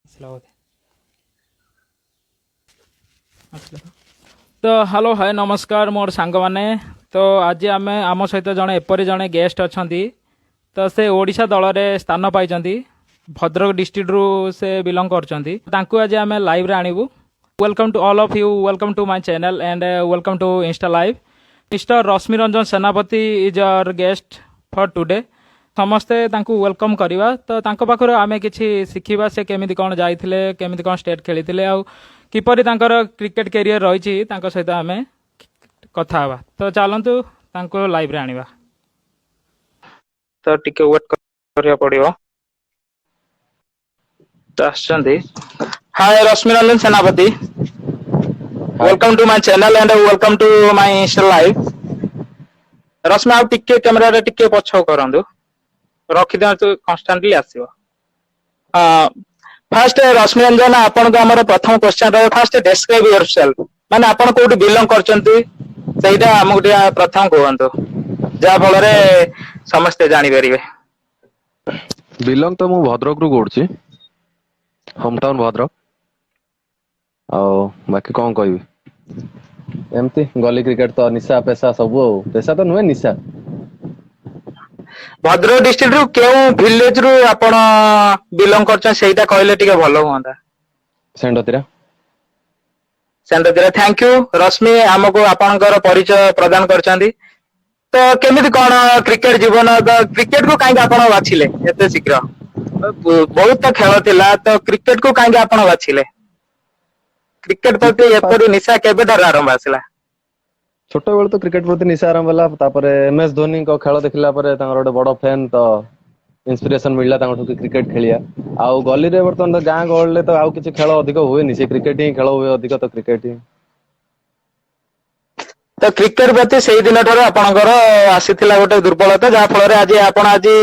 ଆସିଲା ବୋଧେ ଆସିଲା ତ ହ୍ୟାଲୋ ହାଏ ନମସ୍କାର ମୋର ସାଙ୍ଗମାନେ। ତ ଆଜି ଆମେ ଆମ ସହିତ ଜଣେ ଏପରି ଜଣେ ଗେଷ୍ଟ ଅଛନ୍ତି। ତ ସେ ଓଡ଼ିଶା ଦଳରେ ସ୍ଥାନ ପାଇଛନ୍ତି। ଭଦ୍ରକ ଡିଷ୍ଟ୍ରିକ୍ଟରୁ ସେ ବିଲଙ୍ଗ କରୁଛନ୍ତି। ତାଙ୍କୁ ଆଜି ଆମେ ଲାଇଭ୍ରେ ଆଣିବୁ। Welcome to all of you, welcome to my channel and welcome to Insta live. Mister Rashmi Ranjan Senapati is our guest for today. ସମସ୍ତେ ତାଙ୍କୁ ୱେଲକମ୍ କରିବା। ତ ତାଙ୍କ ପାଖରୁ ଆମେ କିଛି ଶିଖିବା, ସେ କେମିତି କ'ଣ ଯାଇଥିଲେ, କେମିତି କ'ଣ ଷ୍ଟେଟ୍ ଖେଳିଥିଲେ, ଆଉ କିପରି ତାଙ୍କର କ୍ରିକେଟ୍ କ୍ୟାରିୟର ରହିଛି, ତାଙ୍କ ସହିତ ଆମେ କଥା ହେବା। ତ ଚାଲନ୍ତୁ ତାଙ୍କୁ ଲାଇଭ୍ରେ ଆଣିବା। ତ ଟିକେ ୱେଟ୍ କରିବାକୁ ପଡ଼ିବ। ତ ଆସିଛନ୍ତି। Hi Rashmi Ranjan Senapati, hi. Welcome to my channel and welcome to my insta live. Rashmi ଆଉ ଟିକେ କ୍ୟାମେରାରେ ଟିକେ ପଛ କରନ୍ତୁ, ରଖିଦିଅନ୍ତୁ, କନଷ୍ଟାଣ୍ଟଲି ଆସିବ। ଫାଷ୍ଟ ରଶ୍ମି ରଞ୍ଜନ, ଆପଣଙ୍କୁ ଆମର ପ୍ରଥମ କ୍ୱେଶ୍ଚନ ରହିବ। ଫାଷ୍ଟ ଡେସ୍କ୍ରାଇବ୍ ୟୁର ସେଲ୍ଫ, ମାନେ ଆପଣ କୋଉଠି ବିଲଙ୍ଗ କରୁଛନ୍ତି ସେଇଟା ଆମକୁ ଟିକେ ପ୍ରଥମ କୁହନ୍ତୁ, ଯାହା ଫଳରେ ସମସ୍ତେ ଜାଣିପାରିବେ। ବିଲଙ୍ଗ ତ ମୁଁ ଭଦ୍ରକରୁ କରୁଛି, ହୋମ ଟାଉନ ଭଦ୍ରକ। ଆଉ ବାକି କ'ଣ କହିବି, ଏମିତି ଗଲି କ୍ରିକେଟ ତ ନିଶା ପେଶା ସବୁ। ଆଉ ପେଶା ତ ନୁହେଁ, ନିଶା। ଭଦ୍ରକ ଡିଷ୍ଟ୍ରିକ୍ଟରୁ କେଉଁ ଭିଲେଜ ରୁ ଆପଣ ବିଲଙ୍ଗ କରୁଛନ୍ତି ସେଇଟା କହିଲେ ଟିକେ ଭଲ ହୁଅନ୍ତା। ସେଣ୍ଡତିରା। ସେଣ୍ଡତିରା। ଥ୍ୟାଙ୍କ ୟୁ ରଶ୍ମି, ଆମକୁ ଆପଣଙ୍କର ପରିଚୟ ପ୍ରଦାନ କରିଛନ୍ତି। ତ କେମିତି କ'ଣ କ୍ରିକେଟ ଜୀବନ, କ୍ରିକେଟ କୁ କାହିଁକି ଆପଣ ବାଛିଲେ ଏତେ ଶୀଘ୍ର? ବହୁତ ତ ଖେଳ ଥିଲା, ତ କ୍ରିକେଟ କୁ କାହିଁକି ଆପଣ ବାଛିଲେ? କ୍ରିକେଟ ପ୍ରତି କ୍ରିକେଟ ଫାଷ୍ଟ ଏପରି ନିଶା କେବେଠାରୁ ଆରମ୍ଭ ଆସିଲା? ଛୋଟବେଳୁ ତ କ୍ରିକେଟ ପ୍ରତି ନିଶା ଆରମ୍ଭ ହେଲା। ତାପରେ MS ଧୋନିଙ୍କ ଖେଳ ଦେଖିଲା ପରେ ତାଙ୍କର ଗୋଟେ ବଡ ଫ୍ୟାନ୍, ତ ଇନ୍ସପିରେସନ ମିଳିଲା ତାଙ୍କଠୁ କ୍ରିକେଟ ଖେଳିବା। ଆଉ ଗଲିରେ ବର୍ତ୍ତମାନ ତ ଗାଁ ଗହଳିରେ ତ ଆଉ କିଛି ଖେଳ ଅଧିକ ହୁଏନି, ସେ କ୍ରିକେଟ ହିଁ ଖେଳ ହୁଏ ଅଧିକ, ତ କ୍ରିକେଟ ହିଁ। ତ କ୍ରିକେଟ ପ୍ରତି ସେଇ ଦିନ ଠାରୁ ଆପଣଙ୍କର ଆସିଥିଲା ଗୋଟେ ଦୁର୍ବଳତା, ଯାହା ଫଳରେ ଆପଣ ଆଜି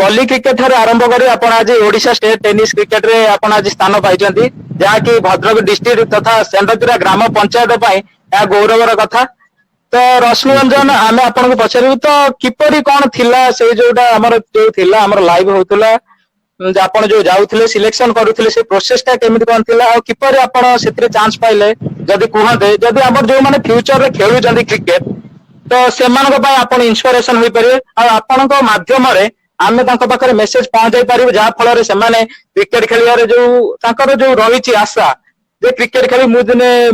ଗଲି କ୍ରିକେଟ ଠାରୁ ଆରମ୍ଭ କରି ଆପଣ ଆଜି ଓଡିଶା ଷ୍ଟେଟ ଟେନିସ କ୍ରିକେଟ ରେ ଆପଣ ଆଜି ସ୍ଥାନ ପାଇଛନ୍ତି, ଯାହାକି ଭଦ୍ରକ ଡିଷ୍ଟ୍ରିକ୍ଟ ତଥା ସେଣ୍ଡତିରା ଗ୍ରାମ ପଞ୍ଚାୟତ ପାଇଁ ଏହା ଗୌରବର କଥା। ତ ରଶ୍ମି ରଞ୍ଜନ, ନିଶ୍ଚିତ। ଆମେ ଆପଣଙ୍କୁ ପଚାରିବୁ ତ କିପରି କ'ଣ ଥିଲା ସେଇ ଯୋଉଟା ଆମର ଯୋଉ ଥିଲା ଆମର ଲାଇଭ ହଉଥିଲା, ଆପଣ ଯୋଉ ଯାଉଥିଲେ ସିଲେକ୍ସନ କରୁଥିଲେ, ସେ ପ୍ରୋସେସ ଟା କେମିତି କ'ଣ ଥିଲା, ଆଉ କିପରି ଆପଣ ସେଥିରେ ଚାନ୍ସ ପାଇଲେ ଯଦି କୁହନ୍ତେ, ଯଦି ଆମର ଯୋଉମାନେ ଫ୍ୟୁଚରରେ ଖେଳୁଛନ୍ତି କ୍ରିକେଟ, ତ ସେମାନଙ୍କ ପାଇଁ ଆପଣ ଇନ୍ସପିରେସନ ହୋଇପାରିବେ, ଆଉ ଆପଣଙ୍କ ମାଧ୍ୟମରେ ଆମେ ତାଙ୍କ ପାଖରେ ମେସେଜ ପହଞ୍ଚାଇ ପାରିବୁ, ଯାହା ଫଳରେ ସେମାନେ କ୍ରିକେଟ ଖେଳିବାରେ ଯୋଉ ତାଙ୍କର ଯୋଉ ରହିଛି ଆଶା, ଯେ କ୍ରିକେଟ ଖେଳି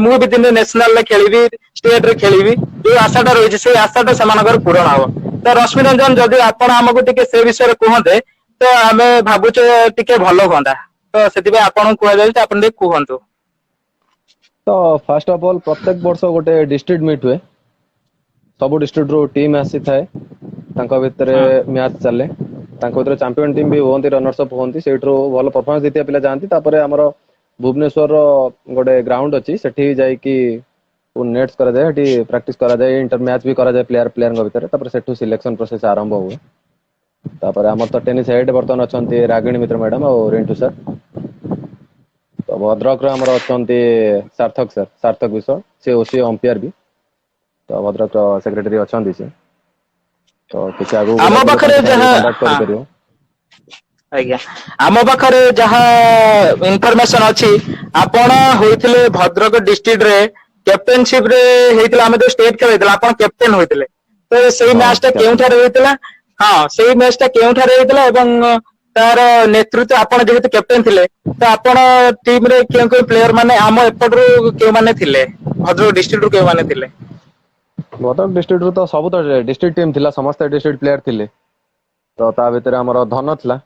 ମୁଁ ବି ଦିନେ ନ୍ୟାସନାଲରେ ଖେଳିବି, ଷ୍ଟେଟରେ ଖେଳିବି, ଯୋଉ ଆଶାଟା ରହିଛି ସେଇ ଆଶାଟା ସେମାନଙ୍କର ପୂରଣ ହବ। ତ ରଶ୍ମି ରଞ୍ଜନ, ଯଦି ଆପଣ ଆମକୁ ଟିକେ ସେ ବିଷୟରେ କୁହନ୍ତେ ତ ଆମେ ଭାବୁଛେ ଟିକେ ଭଲ ହୁଅନ୍ତା। ତ ସେଥିପାଇଁ ଆପଣଙ୍କୁ କୁହାଯାଉଛି, ଆପଣ ଟିକେ କୁହନ୍ତୁ। ତ ଫାଷ୍ଟ ଅଫ ଅଲ୍ ପ୍ରତ୍ୟେକ ବର୍ଷ ଗୋଟେ ଡିଷ୍ଟ୍ରିକ୍ଟ ମିଟ୍ ହୁଏ। ସବୁ ଡିଷ୍ଟ୍ରିକ୍ଟ ରୁ ଟିମ୍ ଆସିଥାଏ, ତାଙ୍କ ଭିତରେ ହୁଁ ମ୍ୟାଚ୍ ଚାଲେ। ତାଙ୍କ ଭିତରେ ଚାମ୍ପିୟନ ଟିମ୍ ବି ହୁଅନ୍ତି, ରନର୍ସ ଅପ୍ ହୁଅନ୍ତି। ସେଇଠୁ ଭଲ ପରଫରମାନ୍ସ ଦେଇଥିବା ପିଲା ଯାଆନ୍ତି। ତାପରେ ଆମର ଭୁବନେଶ୍ୱରର ଗୋଟେ ଗ୍ରାଉଣ୍ଡ ଅଛି, ସେଠି ଯାଇକି ନେଟ୍ସ କରାଯାଏ, ସେଠି ପ୍ରାକ୍ଟିସ କରାଯାଏ, ଇଣ୍ଟର ମ୍ୟାଚ୍ ବି କରାଯାଏ ପ୍ଲେୟାରଙ୍କ ଭିତରେ। ତାପରେ ସେଠୁ ସିଲେକ୍ସନ ପ୍ରୋସେସ ଆରମ୍ଭ ହୁଏ। ତାପରେ ଆମର ତ ଟେନିସ ହେଡ୍ ବର୍ତ୍ତମାନ ଅଛନ୍ତି ରାଗିଣୀ ମିତ୍ର ମ୍ୟାଡାମ ଆଉ ରିଣ୍ଟୁ ସାର୍। ତ ଭଦ୍ରକରେ ଆମର ଅଛନ୍ତି ସାର୍ଥକ ସାର୍, ସାର୍ଥକ ବିଶ୍ୱାଳ, ସେ ଅମ୍ପିୟାର ବି। ତ ଭଦ୍ରକ ସେକ୍ରେଟାରୀ ଅଛନ୍ତି ସେ। ତ କିଛି ଆଗକୁ ଆମ ଗଲାକୁ ହେଲେ ପାଖରେ ତାଙ୍କ ସାଙ୍ଗରେ ବି ଯାହା କଣ୍ଟାକ୍ଟ ହଁ କରିପାରିବ। ଆଜ୍ଞା, ଆମ ପାଖରେ ଯାହା ଇନଫରମେସନ ଅଛି, ଆପଣ ହୋଇଥିଲେ ଭଦ୍ରକ ଡିଷ୍ଟ୍ରିକ୍ଟରେ କ୍ୟାପ୍ଟେନସିପ ରେ ହେଇଥିଲା, ଆମେ ଯୋଉ ଷ୍ଟେଟ ଖେଳ ହେଇଥିଲା ଆପଣ କ୍ୟାପ୍ଟେନ ହୋଇଥିଲେ। ତ ସେଇ ହଁ ମ୍ୟାଚ ଟା କ୍ୟାପ୍ଟେନ। କେଉଁଠାରେ ହେଇଥିଲା? ହଁ, ସେଇ ମ୍ୟାଚ ଟା କେଉଁଠାରେ ହେଇଥିଲା ଏବଂ ତାର ନେତୃତ୍ୱ, ଆପଣ ଯେହେତୁ କ୍ୟାପ୍ଟେନ ଥିଲେ, ତ ଆପଣ ଟିମ ରେ କେଉଁ କେଉଁ ପ୍ଲେୟର, ମାନେ ଆମ ଏପଟରୁ କେଉଁମାନେ ଥିଲେ, ଭଦ୍ରକ ଡିଷ୍ଟ୍ରିକ୍ଟ ରୁ କେଉଁମାନେ ଥିଲେ? ଭଦ୍ରକ ଡିଷ୍ଟ୍ରିକ୍ଟରୁ ତ ସବୁ ତ ଡିଷ୍ଟ୍ରିକ୍ଟ ଟିମ୍ ଥିଲା, ସମସ୍ତେ ଡିଷ୍ଟ୍ରିକ୍ଟ ପ୍ଲେୟାର ଥିଲେ। ତ ତା ଭିତରେ ଆମର ଧନ ଥିଲା,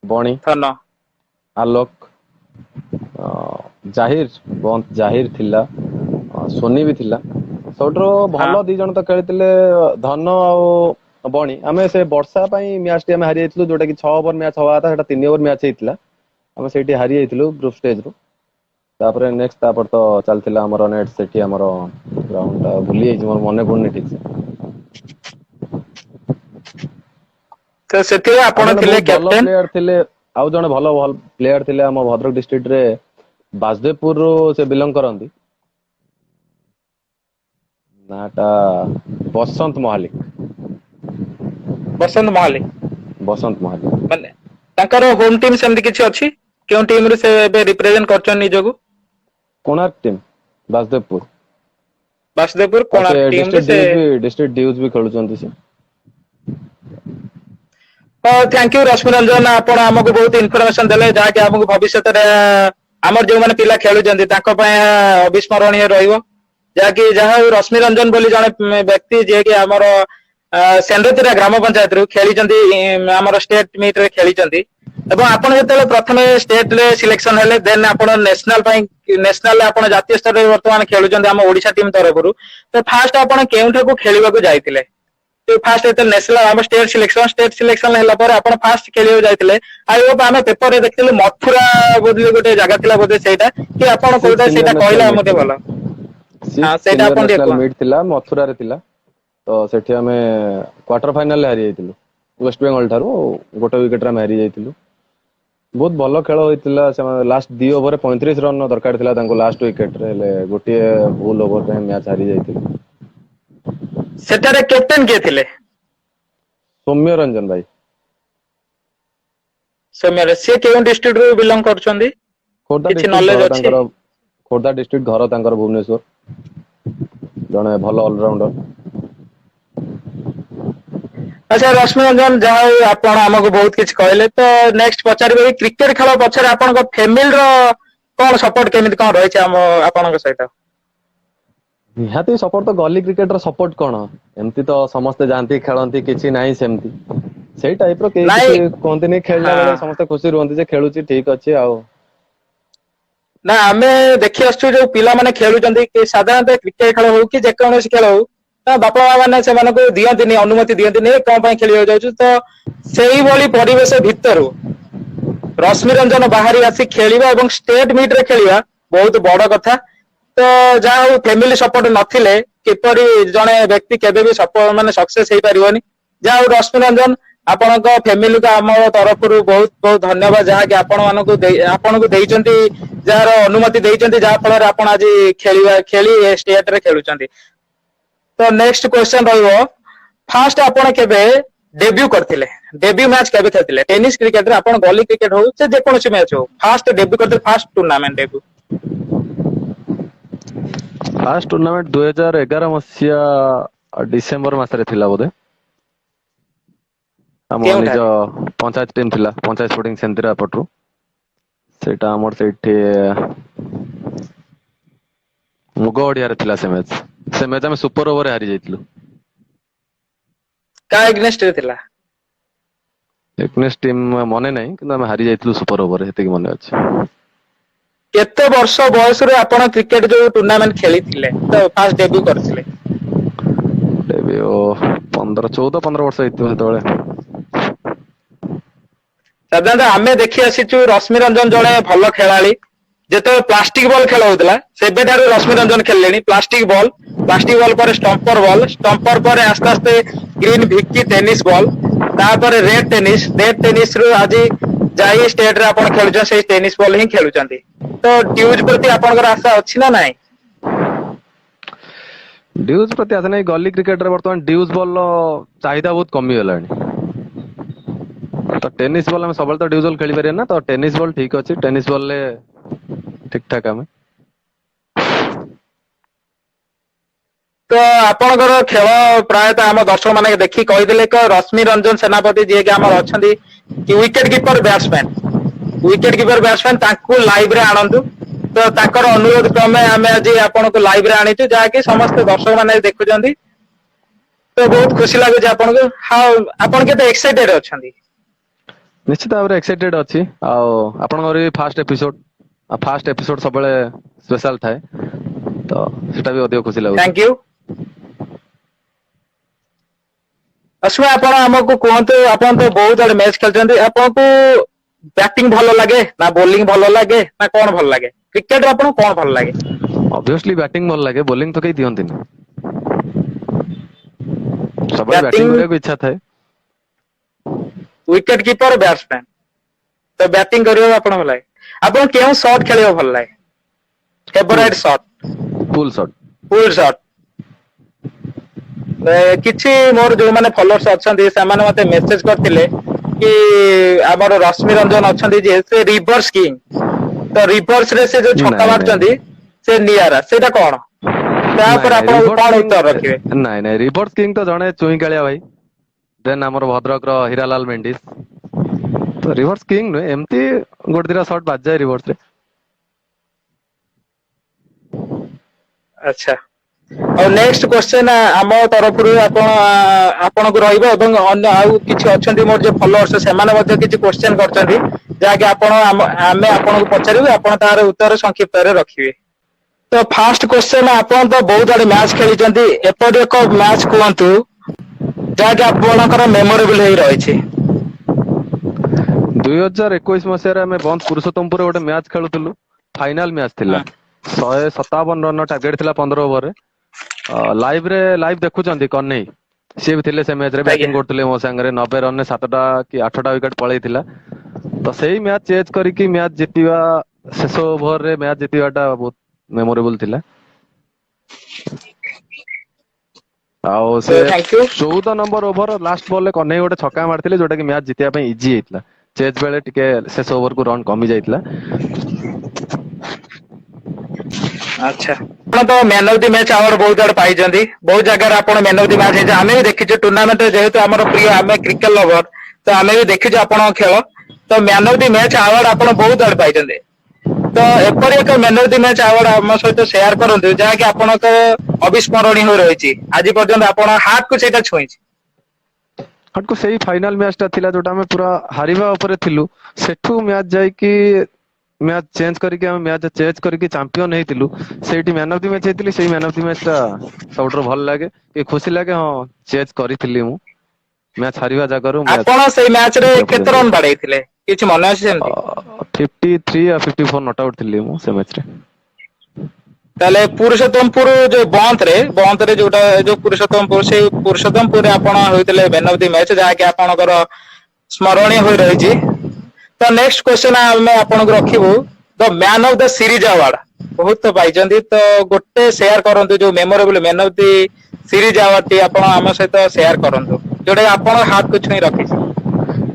ବଣୀ, ଧନ ଆଲୋକ, ଜାହିର ଥିଲା, ସୋନି ବି ଥିଲା। ସବୁଠାରୁ ହଁ ଭଲ ଦି ଜଣ ତ ଖେଳିଥିଲେ ଧନ ଆଉ ବଣୀ। ଆମେ ସେ ବର୍ଷା ପାଇଁ ମ୍ୟାଚ ଟି ଆମେ ହାରି ଯାଇଥିଲୁ, ଯୋଉଟା କି 6 ଓଭର ମ୍ୟାଚ ହବା କଥା, ସେଟା 3 ଓଭର ମ୍ୟାଚ ହେଇଥିଲା। ଆମେ ସେଇଠି ହାରି ଯାଇଥିଲୁ ଗ୍ରୁପ ଷ୍ଟେଜରୁ। ତାପରେ ନେକ୍ସଟ ତାପରେ ତ ଚାଲିଥିଲା ଆମର ନେଟ, ସେଠି ଆମର ଗ୍ରାଉଣ୍ଡ ଟା ଭୁଲି ଯାଇଛି, ମୋର ମନେ ପଡୁନି ଠିକ ସେ। ତ ସେଥିରେ ଆଉ ଆପଣ ଜଣେ ଥିଲେ ବହୁତ ଭଲ କ୍ୟାପ୍ଟେନ। ପ୍ଲେୟାର ଥିଲେ, ଆଉ ଜଣେ ଭଲ ପ୍ଲେୟାର ଥିଲେ ଆମ ଭଦ୍ରକ ଡିଷ୍ଟ୍ରିକ୍ଟ ରେ, ବାସଦେବପୁରରୁ ସେ ବିଲଙ୍ଗ କରନ୍ତି। ନା ଟା ବସନ୍ତ ମହାଲିକ। ବସନ୍ତ ମହାଲିକ। ବସନ୍ତ ମହାଲିକ। ମାନେ ତାଙ୍କର ହୋମ ଟିମ୍ ସେମିତି କିଛି ଅଛି? କେଉଁ ଟିମ୍ ରୁ ସେ ଏବେ ରିପ୍ରେଜେଣ୍ଟ କରୁଛନ୍ତି ନିଜକୁ? କୋଣାର୍କ ଟିମ୍ ବାସଦେବପୁର। ବାସୁଦେବପୁର ଆଉ ସେ କୋଣାର୍କ ଟିମ୍ ରେ ସେ ଡିଷ୍ଟ୍ରିକ୍ଟ ଡ୍ୟୁଜ୍ ବି ଖେଳୁଛନ୍ତି ସେ। ଥ୍ୟାଙ୍କ ୟୁ ରଶ୍ମି ରଞ୍ଜନ, ଆପଣ ଆମକୁ ବହୁତ ଇନଫରମେସନ ଦେଲେ ଯାହାକି ଆମକୁ ଭବିଷ୍ୟତରେ ଆମର ଯୋଉମାନେ ପିଲା ଖେଳୁଛନ୍ତି ତାଙ୍କ ପାଇଁ ଅବିସ୍ମରଣୀୟ ରହିବ। ଯାହାକି ଯାହା ହଉ ରଶ୍ମି ରଞ୍ଜନ ବୋଲି ଜଣେ ବ୍ୟକ୍ତି ଯିଏକି ଆମର ସେଣ୍ଡୁତିରା ଗ୍ରାମ ପଞ୍ଚାୟତରୁ ଖେଳିଛନ୍ତି, ଆମର ଷ୍ଟେଟ ମିଟ ରେ ଖେଳିଛନ୍ତି। ଏବଂ ଆପଣ ଯେତେବେଳେ ପ୍ରଥମେ ଷ୍ଟେଟ ରେ ସିଲେକ୍ସନ ହେଲେ ଦେନ୍ ଆପଣ ନ୍ୟାସନାଲ ପାଇଁ ନ୍ୟାସନାଲ ଆପଣ ଜାତୀୟ ସ୍ତରରେ ବର୍ତ୍ତମାନ ଖେଳୁଛନ୍ତି ଆମ ଓଡିଶା ଟିମ୍ ତରଫରୁ। ତ ଫାଷ୍ଟ ଆପଣ କେଉଁଠାକୁ ଖେଳିବାକୁ ଯାଇଥିଲେ? ଫାଷ୍ଟ ଯେତେବେଳେ ନ୍ୟାସନାଲ ଆମ ଷ୍ଟେଟ ସିଲେକ୍ସନ ହେଲା ପରେ ଆପଣ ଫାଷ୍ଟ ଖେଳିବାକୁ ଯାଇଥିଲେ, ଆଇ ହୋପ ଆମେ ପେପରରେ ଦେଖିଥିଲୁ ମଥୁରା ବୋଲି ଗୋଟେ ଜାଗା ଥିଲା ବୋଧେ ସେଇଟା, କି ଆପଣ ସିକ୍ସ କୋଉଟା ସିନିୟର ସେଇଟା କହିଲେ ନ୍ୟାସନାଲ ମିଟ୍ ମୋତେ ଥିଲା। ଭଲ। ହଁ ସିକ୍ସ ସେଇଟା ସିନିୟର ଆପଣ ଟିକେ ନ୍ୟାସନାଲ କୁହନ୍ତୁ। ମିଟ୍ ଥିଲା, ମଥୁରାରେ ଥିଲା। ତ ସେଠି ଆମେ କ୍ୱାର୍ଟର ଫାଇନାଲ ରେ ହାରି ଯାଇଥିଲୁ ୱେଷ୍ଟବେଙ୍ଗଲ ଠାରୁ, ଗୋଟେ ୱିକେଟ ରେ ଆମେ ହାରି ଯାଇଥିଲୁ। ବହୁତ ଭଲ ଖେଳ ହୋଇଥିଲା। ସେମାନେ ଲାଷ୍ଟ 2 ଓଭରରେ 35 ରନ୍ ଦରକାର ଥିଲା ତାଙ୍କୁ ଲାଷ୍ଟ ୱିକେଟ ରେ, ହେଲେ ଗୋଟିଏ ଭୁଲ ଓଭର ପାଇଁ ମ୍ୟାଚ୍ ହାରି ଯାଇଥିଲୁ। ସେଠାରେ କ୍ୟାପ୍ଟେନ କିଏ ଥିଲେ? ସୌମ୍ୟ ରଞ୍ଜନ ଭାଇ। ସୌମ୍ୟ, ସେ କେଉଁ ଡିଷ୍ଟ୍ରିକ୍ଟ ରୁ ବିଲଙ୍ଗ କରୁଛନ୍ତି? ଖୋର୍ଦ୍ଧା କିଛି ଡିଷ୍ଟ୍ରିକ୍ଟ ନଲେଜ ଘର ଅଛି? ତାଙ୍କର, ଖୋର୍ଦ୍ଧା ଡିଷ୍ଟ୍ରିକ୍ଟ ଘର ତାଙ୍କର ଭୁବନେଶ୍ୱର। ଜଣେ ଭଲ ଅଲରାଉଣ୍ଡର। ଆଚ୍ଛା ରଶ୍ମି ରଞ୍ଜନ, ଯାହା ହଉ ଆପଣ ଆମକୁ ବହୁତ କିଛି କହିଲେ। ତ ନେକ୍ସଟ ପଚାରିବେ, କ୍ରିକେଟ ଖେଳ ପଛରେ ଆପଣଙ୍କ ଫ୍ୟାମିଲିର କଣ ସପୋର୍ଟ କେମିତି କଣ ରହିଛି ଆପଣଙ୍କ ସହିତ? ନିହାତି ସପୋର୍ଟ ତ, ଗଲି କ୍ରିକେଟର ସପୋର୍ଟ କଣ, ଏମିତି ତ ସମସ୍ତେ ଯାଆନ୍ତି ଖେଳନ୍ତି, କିଛି ନାହିଁ ସେମିତି। ସେଇ ଟାଇପ ର କେହି ନାଇଁ କିଛି କୁହନ୍ତିନି, ଖେଳିଲା ହଁ ବେଳେ ସମସ୍ତେ ଖୁସି ରୁହନ୍ତି ଯେ ଖେଳୁଛି ଠିକ ଅଛି ଆଉ। ନା ଆମେ ଦେଖି ଆସୁଛୁ ଯୋଉ ପିଲାମାନେ ଖେଳୁଛନ୍ତି, କି ସାଧାରଣତଃ କ୍ରିକେଟ ଖେଳ ହଉ କି ଯେକୌଣସି ଖେଳ ହଉ, ତା ବାପା ମା ମାନେ ସେମାନଙ୍କୁ ଦିଅନ୍ତିନି, ଅନୁମତି ଦିଅନ୍ତିନି କଣ ପାଇଁ ଖେଳିବାକୁ ଯାଉଛୁ। ତ ସେଇଭଳି ପରିବେଶ ଭିତରୁ ରଶ୍ମି ରଞ୍ଜନ ବାହାରି ଆସି ଖେଳିବା ଏବଂ ଷ୍ଟେଟ ମିଟ ରେ ଖେଳିବା ବହୁତ ବଡ କଥା। ତ ଯାହା ହଉ ଫ୍ୟାମିଲି ସପୋର୍ଟ ନଥିଲେ କିପରି ଜଣେ ବ୍ୟକ୍ତି କେବେ ବି ମାନେ ସକ୍ସେସ ହେଇପାରିବନି। ଯାହା ହଉ ରଶ୍ମି ରଞ୍ଜନ, ଆପଣଙ୍କ ଫ୍ୟାମିଲିକୁ ଆମ ତରଫରୁ ବହୁତ ବହୁତ ଧନ୍ୟବାଦ, ଯାହାକି ଆପଣଙ୍କୁ ଦେଇଛନ୍ତି, ଯାହାର ଅନୁମତି ଦେଇଛନ୍ତି, ଯାହା ଫଳରେ ଆପଣ ଆଜି ଖେଳି ଷ୍ଟେଟ ରେ ଖେଳୁଛନ୍ତି। ତ ନେକ୍ସଟ କ୍ୱେଶ୍ଚନ ରହିବ, ଫାଷ୍ଟ ଆପଣ କେବେ ଡେବ୍ୟୁ କରିଥିଲେ? ଡେବ୍ୟୁ ମ୍ୟାଚ କେବେ ଖେଳିଥିଲେ ଟେନିସ କ୍ରିକେଟରେ? ଆପଣ ଗଲି କ୍ରିକେଟ ହଉ ସେ ଯେକୌଣସି ମ୍ୟାଚ ହଉ, ଫାଷ୍ଟ ଡେବ୍ୟୁ କରିଥିଲେ, first tournament debut? First tournament 2011 ମସିହା ଡିସେମ୍ବର ମାସରେ ଥିଲା ବୋଧେ। ଆମ ନିଜ କେଉଁଠାରେ? ପଞ୍ଚାୟତ ଟିମ୍ ଥିଲା, ପଞ୍ଚାୟତ ସ୍ପୋର୍ଟିଂ ସେନ୍ତିରା ପଟରୁ। ସେଇଟା ଆମର ସେଇଠି ମୁଗ ଅଡିଆରେ ଥିଲା ସେ ମ୍ୟାଚ। ସେ ମ୍ୟାଚ ଆମେ ସୁପର ଓଭରରେ ହାରି ଯାଇଥିଲୁ। କା ଏଗନେଷ୍ଟରେ ଥିଲା? ଏଗନେଷ୍ଟ ଟିମ୍ ମନେ ନାହିଁ, କିନ୍ତୁ ଆମେ ହାରି ଯାଇଥିଲୁ ସୁପର ଓଭରରେ, ସେତିକି ମନେ ଅଛି। କେତେ ବର୍ଷ ବୟସରୁ ଆପଣ କ୍ରିକେଟ ଯୋଉ ଟୁର୍ଣ୍ଣାମେଣ୍ଟ ଖେଳିଥିଲେ, ତ ଫାଷ୍ଟ ଡେବ୍ୟୁ କରିଥିଲେ? ଡେବ୍ୟୁ 14 ବର୍ଷ ହେଇଥିବ ସେତେବେଳେ। ସାଧାରଣତଃ ଆମେ ଦେଖି ଆସିଛୁ ରଶ୍ମି ରଞ୍ଜନ ଜଣେ ଭଲ ଖେଳାଳି। ଯେତେବେଳେ ପ୍ଲାଷ୍ଟିକ ବଲ ଖେଳ ହଉଥିଲା ସେବେଠାରୁ ରଶ୍ମି ରଞ୍ଜନ ଖେଳିଲେଣି। ପ୍ଲାଷ୍ଟିକ ବଲ ପରେ ଷ୍ଟମ୍ପର ବଲ, ଷ୍ଟମ୍ପର ପରେ ଆସ୍ତେ ଆସ୍ତେ ଗ୍ରୀନ ଭିକି ଟେନିସ ବଲ୍, ତାପରେ ରେଡ ଟେନିସ ରୁ ଆଜି ଯାଇ ଷ୍ଟେଟ ରେ ଆପଣ ଖେଳୁଛନ୍ତି, ସେଇ ଟେନିସ ବଲ ହିଁ ଖେଳୁଛନ୍ତି। ତ ଡ୍ୟୁଜ ପ୍ରତି ଆପଣଙ୍କର ଆଶା ଅଛି ନା ନାଇଁ? ଡ୍ୟୁଜ ପ୍ରତି ଆଶା ନାହିଁ। ଗଲି କ୍ରିକେଟରେ ବର୍ତ୍ତମାନ ଡ୍ୟୁଜ ବଲର ଚାହିଦା ବହୁତ କମିଗଲାଣି। ତ ଟେନିସ ବଲ ଆମେ ସବୁବେଳେ ତ ଡ୍ୟୁଜ ବଲ ଖେଳି ପାରିବାନି ନା, ତ ଟେନିସ ବଲ ଠିକ ଅଛି। ଟେନିସ ବଲରେ ଠିକ ଠାକ ଆମେ। ତ ଆପଣଙ୍କର ଖେଳ ପ୍ରାୟତଃ ଆମ ଦର୍ଶକ ମାନେ ଦେଖି କହିଥିଲେ, ରଶ୍ମି ରଞ୍ଜନ ସେନାପତି ଯିଏକି ଆମର ଅଛନ୍ତି ୱିକେଟ କିପର ବ୍ୟାଟ୍ସମ୍ୟାନ, ତାଙ୍କୁ ଲାଇଭ ରେ ଆଣନ୍ତୁ। ତ ତାଙ୍କର ଅନୁରୋଧ କ୍ରମେ ଆମେ ଆଜି ଆପଣଙ୍କୁ ଲାଇଭରେ ଆଣିଛୁ, ଯାହାକି ସମସ୍ତେ ଦର୍ଶକ ମାନେ ଦେଖୁଛନ୍ତି। ତ ବହୁତ ଖୁସି ଲାଗୁଛି ଆପଣଙ୍କୁ। ଆପଣ କେତେ ଏକ୍ସାଇଟେଡ ଅଛନ୍ତି? ନିଶ୍ଚିତ ଭାବରେ ଏକ୍ସାଇଟେଡ ଅଛି। ଆଉ ଆପଣଙ୍କର ବି ଫାଷ୍ଟ ଏପିସୋଡ ସବୁବେଳେ ସ୍ପେଶାଲ ଥାଏ, ତ ସେଟା ବି ଅଧିକ ଖୁସି ଲାଗୁଛି। Thank you. ଅଶ୍ମା, ଆପଣ ଆମକୁ କୁହନ୍ତୁ, ଆପଣ ତ ବହୁତ ଆଡେ ମ୍ୟାଚ ଖେଳିଛନ୍ତି, ଆପଣଙ୍କୁ ବ୍ୟାଟିଂ ଭଲ ଲାଗେ ନା ବୋଲିଂ ଭଲ ଲାଗେ ନା କଣ ଭଲ ଲାଗେ? କ୍ରିକେଟରେ ଆପଣଙ୍କୁ କଣ ଭଲ ଲାଗେ? ଅବଭିୟସଲି ବ୍ୟାଟିଂ ଭଲ ଲାଗେ, ବୋଲିଂ ତ କେହି ଦିଅନ୍ତିନି। ସବୁବେଳେ ବ୍ୟାଟିଂ ବ୍ୟାଟିଂ କରିବାକୁ ଇଚ୍ଛା ଥାଏ। ୱିକେଟ କିପର ବ୍ୟାଟ୍ସମ୍ୟାନ, ତ ବ୍ୟାଟିଂ କରିବାକୁ ଆପଣଙ୍କୁ ଭଲ ଲାଗେ। ଆପଣ କେଉଁ ସଟ୍ ଖେଳିବାକୁ ଭଲ ଲାଗେ? Favourite shot? Pull shot. Pull shot. କିଛି ମୋର ଯୋଉମାନେ ଫଲୋଅର୍ସ ଅଛନ୍ତି ସେମାନେ ମତେ ମେସେଜ କରିଥିଲେ, कि ଆମର ରଶ୍ମି ରଞ୍ଜନ ଅଛନ୍ତି ଯେ ସେ ରିଭର୍ସ କିଙ୍ଗ, ତ ରିଭର୍ସ ରେ ସେ ଯୋଉ ଛକା ନାଇଁ ନାଇଁ ମାରୁଛନ୍ତି ସେ ନିଆରା, ସେଇଟା କଣ? ତା ନାଇଁ ଉପରେ ନାଇଁ ଆପଣ ରିଭର୍ସ କଣ କିଙ୍ଗ, ଉତ୍ତର ରଖିବେ? ନାଇଁ ନାଇଁ ରିଭର୍ସ କିଙ୍ଗ ତ ଜଣେ ଚୁଇଁକାଳିଆ ଭାଇ, ଦେନ୍ ଆମର ଭଦ୍ରକର ହୀରାଲାଲ ମେଣ୍ଡିସ୍। ତ ରିଭର୍ସ କିଙ୍ଗ ନୁହେଁ, ଏମିତି ଗୋଟେ ଦିଟା ସଟ୍ ବାଜିଯାଏ ରିଭର୍ସ ରେ। ଆଚ୍ଛା, ଆଉ ନେକ୍ସଟ କ୍ୱେଶ୍ଚନ ଆମ ତରଫରୁ ଆପଣଙ୍କୁ ରହିବ, ଏବଂ ଅନ୍ୟ ଆଉ କିଛି ଅଛନ୍ତି ମୋର ଯୋଉ ଫଲୋଅର୍ସ ସେମାନେ ମଧ୍ୟ କିଛି କ୍ୱେଶ୍ଚନ କରିଛନ୍ତି, ଯାହାକି ଆମେ ଆପଣଙ୍କୁ ପଚାରିବୁ, ଆପଣ ତାର ଉତ୍ତର ସଂକ୍ଷିପ୍ତରେ ରଖିବେ। ତ ଫାଷ୍ଟ କ୍ୱେଶ୍ଚନ, ଆପଣ ତ ବହୁତ ଆଡେ ମ୍ୟାଚ ଖେଳିଛନ୍ତି, ଏପରି ଏକ ମ୍ୟାଚ କୁହନ୍ତୁ ଯାହାକି ଆପଣଙ୍କର ମେମୋରେବଲ ହେଇ ରହିଛି। 2021 ମସିହାରେ ଆମେ ବନ୍ଦ ପୁରୁଷୋତ୍ତମପୁରରେ ଗୋଟେ ମ୍ୟାଚ ଖେଳୁଥିଲୁ, ଫାଇନାଲ ମ୍ୟାଚ ଥିଲା। 157 ରନ ଟାର୍ଗେଟ ଥିଲା 15 ଓଭରରେ। ଲାଇଭ ଦେଖୁଛନ୍ତି କହ୍ନେଇ, ସିଏ ବି ଥିଲେ ସେ ମ୍ୟାଚ ରେ, ଆଜ୍ଞା ବ୍ୟାଟିଂ କରୁଥିଲେ ମୋ ସାଙ୍ଗରେ। 90 ରନରେ 7ଟା କି 8ଟା ୱିକେଟ ପଳେଇଥିଲା। ତ ସେଇ ମ୍ୟାଚ ଚେଞ୍ଜ କରିକି ମ୍ୟାଚ ଜିତିବା, ଶେଷ ଓଭରରେ ମ୍ୟାଚ ଜିତିବାଟା ବହୁତ ମେମୋରେବଲ ଥିଲା। ଆଉ ସେ thank you. 14 number over last ବଲରେ କହ୍ନେଇ ଗୋଟେ ଛକା ମାରିଥିଲେ, ଯୋଉଟା କି ମ୍ୟାଚ ଜିତିବା ପାଇଁ ଇଜି ହେଇଥିଲା। ଚେଜ ବେଳେ ଟିକେ ଶେଷ ଓଭରକୁ ରନ କମି ଯାଇଥିଲା। ଆଚ୍ଛା, ଆପଣ ତ man of the match award ବହୁତ ଆଡେ ପାଇଛନ୍ତି, ବହୁତ ଜାଗାରେ ଆପଣ ମ୍ୟାନ ଅଫ ଦି ମ୍ୟାଚ ହେଇଛନ୍ତି। ଆମେ ବି ଦେଖିଛୁ ଟୁର୍ଣ୍ଣାମେଣ୍ଟରେ, ଯେହେତୁ ଆମର ପ୍ରିୟ, ଆମେ କ୍ରିକେଟ ଲଭର, ତ ଆମେ ବି ଦେଖିଛୁ ଆପଣଙ୍କ ଖେଳ। ତ man of the match award ଆପଣ ବହୁତ ଆଡେ ପାଇଛନ୍ତି, ତ ଏପରି ଏକ man of the match award ଆମ ସହିତ ସେୟାର କରନ୍ତୁ, ଯାହାକି ଆପଣଙ୍କ ଅବିସ୍ମରଣୀୟ ହୋଇ ରହିଛି ଆଜି ପର୍ଯ୍ୟନ୍ତ, ଆପଣ ହାର୍ଟ କୁ ସେଇଟା ଛୁଇଁଛି। ହାଟକୁ ସେଇ ଫାଇନାଲ ମ୍ୟାଚ ଟା ଥିଲା, ଯୋଉଟା ଆମେ ପୁରା ହାରିବା ଉପରେ ଥିଲୁ। ସେଠୁ ମ୍ୟାଚ ଯାଇକି ମ୍ୟାଚ ଚେଞ୍ଜ କରିକି, ଆମେ ମ୍ୟାଚ ଚେଞ୍ଜ କରିକି ଚାମ୍ପିୟନ ହେଇଥିଲୁ। ସେଇଠି ମ୍ୟାନ ଅଫ ଦି ମ୍ୟାଚ ହେଇଥିଲି, ସେଇ ମ୍ୟାନ ଅଫ ଦି ମ୍ୟାଚ ଟା ସବୁଠାରୁ ଭଲ ଲାଗେ, ଟିକେ ଖୁସି ଲାଗେ। ହଁ, ଚେଞ୍ଜ କରିଥିଲି ମୁଁ ମ୍ୟାଚ ହାରିବା ଜାଗାରୁ ମ୍ୟାଚ ଆପଣ ସେଇ ମ୍ୟାଚ ରେ ଜିତିବା କେତେ ପର୍ଯ୍ୟନ୍ତ ରନ ଯାଇଥିଲି। ବାଡେଇଥିଲେ, କିଛି ମନେ ଅଛି ସେମିତି? 53 ଆଉ 54 ନଟ୍ ଆଉଟ୍ ଥିଲି ମୁଁ ସେ ମ୍ୟାଚରେ। ତାହେଲେ ପୁରୁଷୋତ୍ତମପୁର ଯୋଉ ବନ୍ଦରେ ଯୋଉ ପୁରୁଷୋତ୍ତମପୁର, ସେଇ ପୁରୁଷୋତ୍ତମପୁରରେ ଆପଣ ହୋଇଥିଲେ ମ୍ୟାନ ଅଫ ଦି ମ୍ୟାଚ, ଯାହାକି ଆପଣଙ୍କର ସ୍ମରଣୀୟ ହୋଇ ରହିଛି। ତ ନେକ୍ସଟ କ୍ୱେଶ୍ଚନ ଆମେ ଆପଣଙ୍କୁ ରଖିବୁ, the man of the series award ବହୁତ ତ ପାଇଛନ୍ତି, ତ ଗୋଟେ ସେୟାର କରନ୍ତୁ ଯୋଉ memorable man of the series award ଟି ଆପଣ ଆମ ସହିତ ସେୟାର କରନ୍ତୁ, ଯୋଉଟା ଆପଣଙ୍କ ହାର୍ଟ କୁ ଛୁଇଁ ରଖିଛି।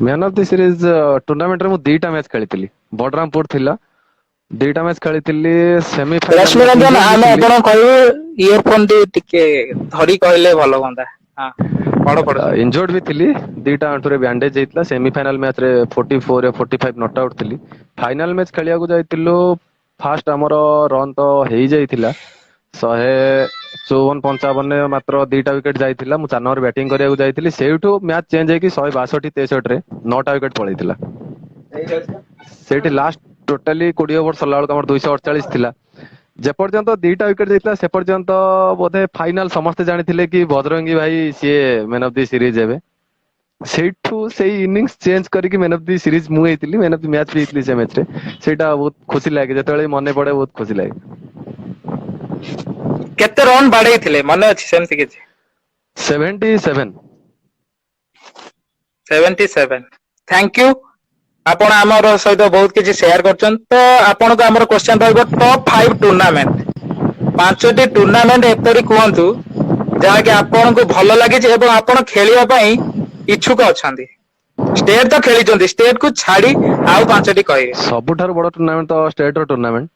ମ୍ୟାନ ଅଫ ଦି ସିରିଜ ଟୁର୍ଣ୍ଣାମେଣ୍ଟରେ ମୁଁ 2ଟା ମ୍ୟାଚ ଖେଳିଥିଲି। ବଡରାମପୁର ଥିଲା, 2ଟା ମ୍ୟାଚ ଖେଳିଥିଲି। ରଶ୍ମି ସେମିଫାଇନାଲ ରଞ୍ଜନ, ଇଞ୍ଜୋର୍ଡ ବି ଆମେ ଥିଲି। ଆପଣଙ୍କୁ କହିବୁ ଇୟର ଫୋନ ଟିକେ ଧରି କହିଲେ ଭଲ ହୁଅନ୍ତା। ହଁ, ପଢ ସାର୍। ଇଞ୍ଜୋର୍ଡ ବି ଥିଲି, 2ଟା ଆଣ୍ଠୁରେ ବ୍ୟାଣ୍ଡେଜ ହେଇଥିଲା। ସେମିଫାଇନାଲ ମ୍ୟାଚରେ 44 ଆଉ 45 ନଟ୍ ଆଉଟ୍ ଥିଲି। ଫାଇନାଲ ମ୍ୟାଚ ଖେଳିବାକୁ ଯାଇଥିଲୁ, ଫାଷ୍ଟ ଆମର ରନ ତ ହେଇଯାଇଥିଲା 154-55ରେ, ମାତ୍ର 2ଟା ୱିକେଟ ଯାଇଥିଲା। ମୁଁ 4 ନମ୍ବର ବ୍ୟାଟିଂ କରିବାକୁ ଯାଇଥିଲି, ସେଇଠୁ ମ୍ୟାଚ ଚେଞ୍ଜ ହେଇକି 162-63ରେ 9ଟା ୱିକେଟ ପଳେଇଥିଲା। ସେଇଠି ଲାଷ୍ଟ ଟୋଟାଲି 20 ଓଭର ସରିଲା ବେଳକୁ ଆମର 248 ଥିଲା। ଯେପର୍ଯ୍ୟନ୍ତ 2ଟା ୱିକେଟ ଯାଇଥିଲା, ସେ ପର୍ଯ୍ୟନ୍ତ ବୋଧେ ଫାଇନାଲ ସମସ୍ତେ ଜାଣିଥିଲେ କି ବଜରଙ୍ଗୀ ଭାଇ ସିଏ ମ୍ୟାନ ଅଫ ଦି ସିରିଜ ହେବେ। ସେଇଠୁ ସେଇ ଇନିଂସ ଚେଞ୍ଜ କରିକି ମ୍ୟାନ ଅଫ ଦି ସିରିଜ ମୁଁ ହେଇଥିଲି, ମ୍ୟାନ ଅଫ ଦି ମ୍ୟାଚ ବି ହେଇଥିଲି ସେ ମ୍ୟାଚରେ। ସେଇଟା ବହୁତ ଖୁସି ଲାଗେ, ଯେତେବେଳେ ମନେ ପଡେ ବହୁତ ଖୁସି ଲାଗେ। କେତେ ରନ ବାଡେଇଥିଲେ, ମନେ ଅଛି ସେମିତି କିଛି? 77। 77, ଥ୍ୟାଙ୍କ ୟୁ। ଆପଣ ଆମର ସହିତ ବହୁତ କିଛି ସେୟାର କରିଛନ୍ତି। ତ ଆପଣଙ୍କୁ ଆମର କ୍ୱେଶ୍ଚନ ରହିବ, ଟପ୍ 5 ଟୁର୍ଣ୍ଣାମେଣ୍ଟ, 5ଟି ଟୁର୍ଣ୍ଣାମେଣ୍ଟ ଏପରି କୁହନ୍ତୁ ଯାହାକି ଆପଣଙ୍କୁ ଭଲ ଲାଗିଛି ଏବଂ ଆପଣ ଖେଳିବା ପାଇଁ ଇଚ୍ଛୁକ ଅଛନ୍ତି। ଷ୍ଟେଟ ତ ଖେଳିଛନ୍ତି, ଷ୍ଟେଟ କୁ ଛାଡି ଆଉ 5ଟି କହିବେ। ସବୁଠାରୁ ବଡ ଟୁର୍ଣ୍ଣାମେଣ୍ଟ ତ ଷ୍ଟେଟ ର ଟୁର୍ଣ୍ଣାମେଣ୍ଟ।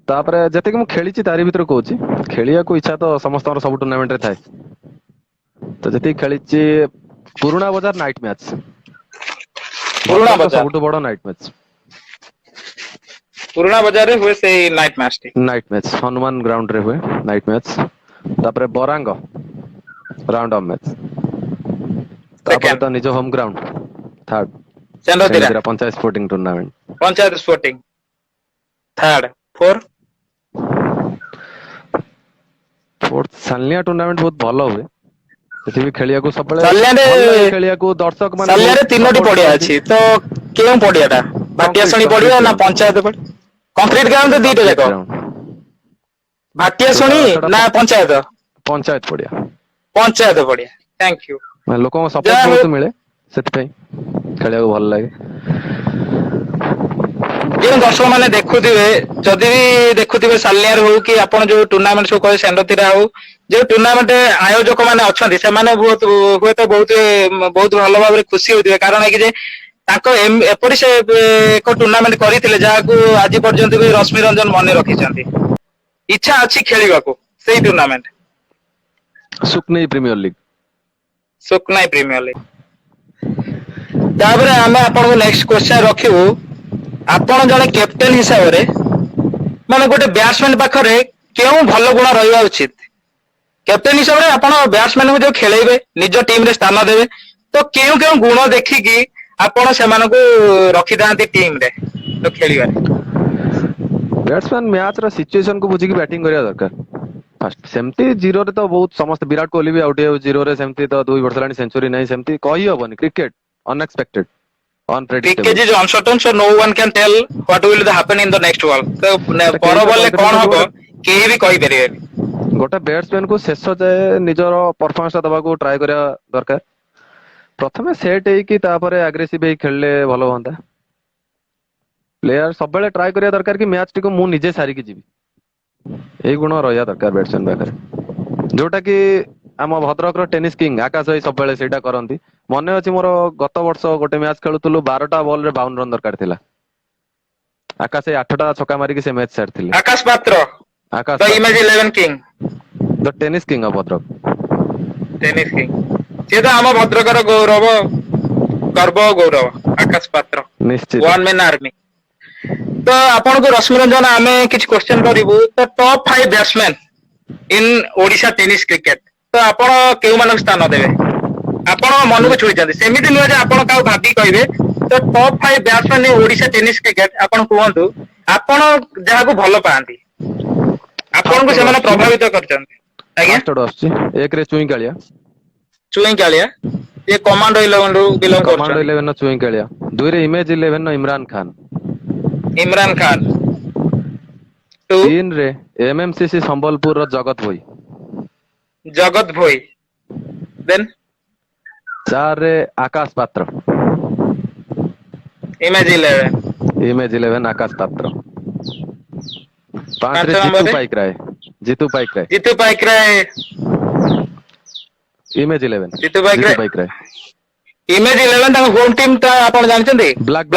ତାପରେ ଯେତିକି ମୁଁ ଖେଳିଛି ତାରି ଭିତରେ କହୁଛି, ଖେଳିବାକୁ ଇଚ୍ଛା ତ ସମସ୍ତଙ୍କର ସବୁ ଟୁର୍ଣ୍ଣାମେଣ୍ଟରେ ଥାଏ। ତ ଯେତିକି ଖେଳିଛି, ପୁରୁଣା ବଜାର ନାଇଟ ମ୍ୟାଚ, ପୁରୁଣା ଭଦ୍ରକର ବଜାର ସବୁଠୁ ବଡ ନାଇଟ ମ୍ୟାଚ। ପୁରୁଣା ବଜାରରେ ହୁଏ ସେଇ ନାଇଟ୍ ମ୍ୟାଚ ଟି। ନାଇଟ୍ ମ୍ୟାଚ ହନୁମାନ ଗ୍ରାଉଣ୍ଡ ରେ ହୁଏ ନାଇଟ୍ ମ୍ୟାଚ। ତାପରେ ବରାଙ୍ଗ ରାଉଣ୍ଡ ଅଫ୍ ମ୍ୟାଚ। ତାପରେ ସେକେଣ୍ଡ ତ ନିଜ ହୋମ ଗ୍ରାଉଣ୍ଡ ଥାର୍ଡ, ଚନ୍ଦ୍ରଧିରା ସେଣ୍ଡ୍ରିରା panchayat sporting tournament. Panchayat sporting third, fourth ସାନିଆ ଟୁର୍ଣ୍ଣାମେଣ୍ଟ ବହୁତ ଭଲ ହୁଏ। ସେଠି ବି ଖେଳିବାକୁ ସବୁବେଳେ ସାଲିଆରେ ଭଲ ଲାଗେ, ଖେଳିବାକୁ ଦର୍ଶକ ମାନେ ସାଲିଆରେ ବହୁତ 3ଟି ସପୋର୍ଟ ପଡିଆ କରନ୍ତି। ଅଛି, ତ କେଉଁ ପଡିଆ ଟା? କଂକ୍ରିଟ ଭାଟିଆଶୁଣି କଂକ୍ରିଟ ପଡିଆ ନା ଗ୍ରାଉଣ୍ଡ ପଞ୍ଚାୟତ ପଡିଆ? କଂକ୍ରିଟ ଗ୍ରାଉଣ୍ଡ ତ ଦିଟା କଂକ୍ରିଟ ଯାକ। ଗ୍ରାଉଣ୍ଡ ଯୋଉଟା ଭାଟିଆଶୁଣି ସେଟା ନା ପଞ୍ଚାୟତ? ପଞ୍ଚାୟତ ପଡିଆ। ପଞ୍ଚାୟତ ପଡିଆ, ଥ୍ୟାଙ୍କ ୟୁ। ଲୋକଙ୍କ ସପୋର୍ଟ ଯାହା ହଉ ବହୁତ ମିଳେ, ସେଥିପାଇଁ ଖେଳିବାକୁ ଭଲ ଲାଗେ। जो दर्शक मैंने देखुवे जदि भी देखुवे सालियार हो कि आपण जो टूर्नामेंट सब कहे सेंडतीरा हो जो टूर्नामेंट आयोजक मैंने अच्छा से बहुत हुए तो बहुत बहुत भल भाव खुशी होते कारण है कि जे ताको एपरि से एक टूर्नामेंट करथिले जाको आज पर्यंत भी रश्मि रंजन मन रखिछंती इच्छा अछि खेलिबाको सेही tournament Sukanei premier league Sukanai premier league तापर आमे आपन नेक्स्ट क्वेश्चन रखिबो आपण जने कैप्टेन हिसाब रे माने गोटे बैट्समैन पाखरे केउ भलो गुण रहइबा उचित कैप्टेन हिसाब रे आपण बैट्समैन को जो खेलेबे निज टीम रे स्थान देबे तो केउ केउ गुण देखि कि आपण से मानको रखि दांती टीम रे तो खेलिबा बैट्समैन मैच रो सिचुएशन को बुझी की बैटिंग करिया दरकार फर्स्ट सेमती जीरो रे तो बहुत समस्त विराट कोहली भी आउट है जीरो रे सेमती तो 2 वर्ष लानी सेंचुरी नहीं सेमती कहि होबनी cricket unexpected unpredictable cricket is uncertain so no one can tell what will happen in the next ball तो पर बॉल कोन होबो केही भी कहि परिबे गोटे बैट्समैन को शेष जाए निजर परफॉर्मेंस दबा को ट्राई करिया दरकार प्रथमे सेट है कि तापरे एग्रेसिव है खेलले भलो होंदा प्लेयर सब बेले ट्राई करिया दरकार कि मैच टी को मु निजे सारी की जीवी ए गुण रहया दरकार बैट्समैन पाखरे जोटा कि आम भद्रक रो टेनिस किंग आकाश भाई सब बेले सेटा करंती मने अछि मोर गत वर्ष गोटे मैच खेलुतलु 12टा बॉल रे 52 रन दरकार थिला आकाश 8टा छक्का मारी के से मैच सेट थिले Akash Patra Akash the image 11 king the tennis king of Bhadrak tennis king से तो आम भद्रकर गौरव गर्व गौरव आकाश पात्र निश्चित वन मैन आर्मी तो आपन को रश्मि रंजन आमे किछ क्वेश्चन करिवु तो टॉप 5 बैट्समैन इन ओडिशा टेनिस क्रिकेट तो आपण केउ मानक स्थान देबे आपण मन को छुई जंदी सेमिति न जे आपण का भाबी कहिबे तो टॉप 5 बैट्समैन इन ओडिशा टेनिस क्रिकेट आपण कहंतु आपण जहा को भलो पांती आपण को सेमाने प्रभावित करचंती आज्ञा फर्स्ट आछि एक रे चुई कालिया चुई कालिया ये कमांडो 11 रो बिलोंग करछ कमांडो 11 न चुई कालिया दुई रे इमेज 11 न इमरान खान टू 3 रे एमएमसीसी संबलपुर रो जगत भोई देन 4 रे आकाश पात्र इमेज 11 आकाश पात्र 5 रे जीतू पाइकराय इमेज 11 जीतू पाइकराय इमेज 11 ताको होम टीम ता आपण जानचंदी ब्लैक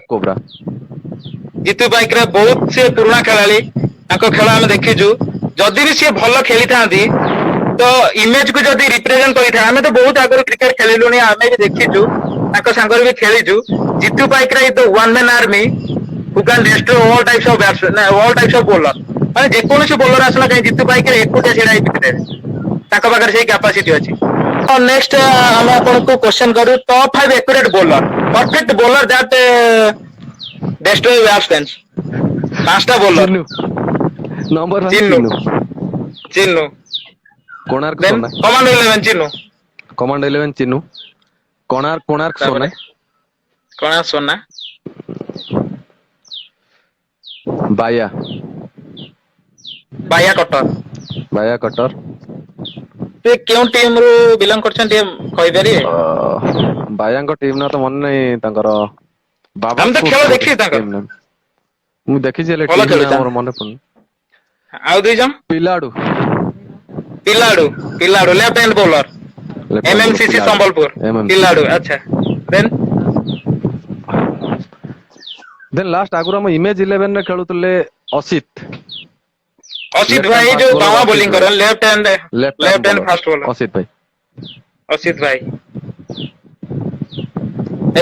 कोबरा जीतू पाइकराय बहुत से पुराना खिलाड़ी ताको खेला हम देखिजु जदि भी से भलो खेली थांती तो इमेज को जदि रिप्रेजेंट करि था हमें तो बहुत आगर क्रिकेट खेलिलुनी हमें भी देखिजु ताको संगर भी खेलिजु जीतू पाइकराय तो one man army who can destroy all types of batsman all types of bowler माने जे कोनोसी बॉलर आसला कहीं जीतू पाइकराय एकुटिया छेड़ा ही पिटते ताको पाकर से कैपेसिटी अछि और नेक्स्ट हम आपन को क्वेश्चन करू top 5 accurate bowler perfect bowler that destroy batsman पांचटा बॉलर नंबर 1 चिन्नु कोणार्क सोना कमांड 11 चिन्नु कोणार्क सोना बाया कटर ते क्यों टीम रो बिलोंग करछन ते कहि पारे बाया को टीम ना तो मन नहीं तांकर बाबा हम तो खेल देखि तांकर मु देखि जे टीम ना मोर मन पन आउ दुई जम पिलाडू लेफ्ट हैंड बॉलर एमएमसीसी संबलपुर पिलाडू अच्छा देन लास्ट आगुरा हम इमेज 11 रे खेलुतले असित भाई जो बावा बॉलिंग करन left hand fast bowler Asit भाई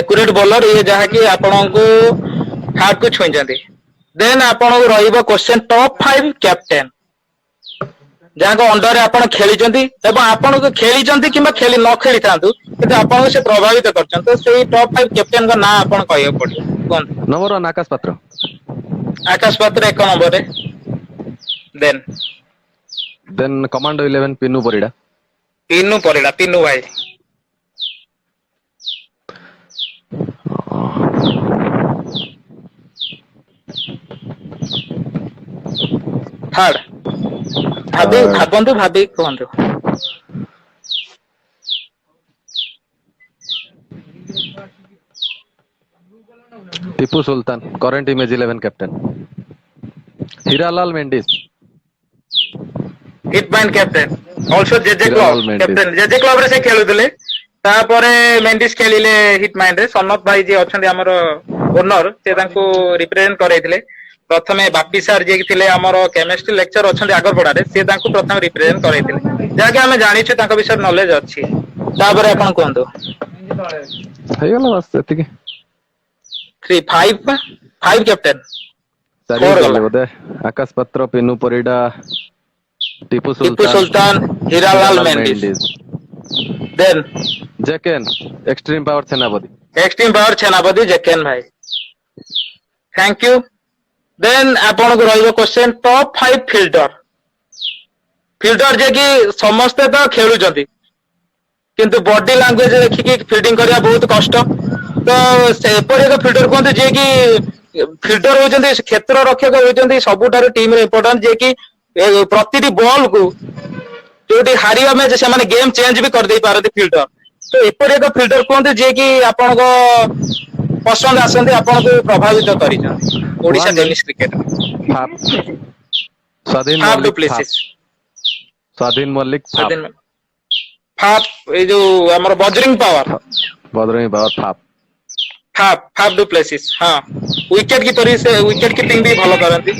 एक्यूरेट बॉलर ये जहा कि आपन को हार्ट को छुई जांदी देन आपन को रहिबो क्वेश्चन टॉप 5 कैप्टन जहाँ को अंडर आपण खेली एवं आपण को खेली कि खेली न खेली था कि आपन से प्रभावित कर तो से टॉप 5 कैप्टन का ना आपण कहियो पड़ियो कोन नंबर 1 आकाश पात्र 1 नंबर रे देन कमांडो 11 पिन्नू परिडा पिन्नू भाई थर्ड भाभी कहंतु Tipu Sultan current image 11 captain Hiralal Mendis hitman captain also JJ Hiralal club Mendis captain JJ club रे से खेलुଥିଲେ तापरे मेंडिस खेलिले हिटमैन रे सनत भाई जे अछंती हमर ओनर से तांको रिप्रेजेंट करैथिले प्रथमे बापी सर जे थिले हमर केमिस्ट्री लेक्चर अछंती आगरपड़ा रे से तांको प्रथम रिप्रेजेंट करैथिले जाके हमें जानिछु तांको विषय नॉलेज अछि तापरे आपण कोंदो हे गला बस एतिके 3 5 5 कैप्टन सारी 4 गले गला बोधे आकाश पत्र पिनु परिडा टीपू टीपू सुल्तान सुल्तान हीरालाल मेंडिस देन जैकेन extreme power Senapati extreme power Senapati जैकेन भाई थैंक यू देन आपण को रहिबो क्वेश्चन टॉप 5 फिल्डर जे कि समस्त तो खेलुचंती किंतु बॉडी लैंग्वेज देखिकी फील्डिंग करिया बहुत कष्ट तो से पर एक फिल्डर कहते जे कि फिल्डर होचंती क्षेत्र रक्षक होचंती सबुठार टीम रे इंपोर्टेंट जे कि प्रतिटी बॉल को जोटी हारिया मैच से माने गेम चेंज भी कर दे पारती फिल्डर तो एपर एक फिल्डर कहते जे कि आपण को पसंद आसंती आपण को प्रभावित करिसंती ओडिशा टेनिस क्रिकेट स्वाधीन हाफ मल्लिक डुप्लेसिस स्वाधीन मल्लिक स्वाधीन फाप ए जो हमर बजरिंग पावर बदरंगी पावर फाप फाप डुप्लेसिस हां विकेट कीपर से विकेट कीपिंग भी भलो करंती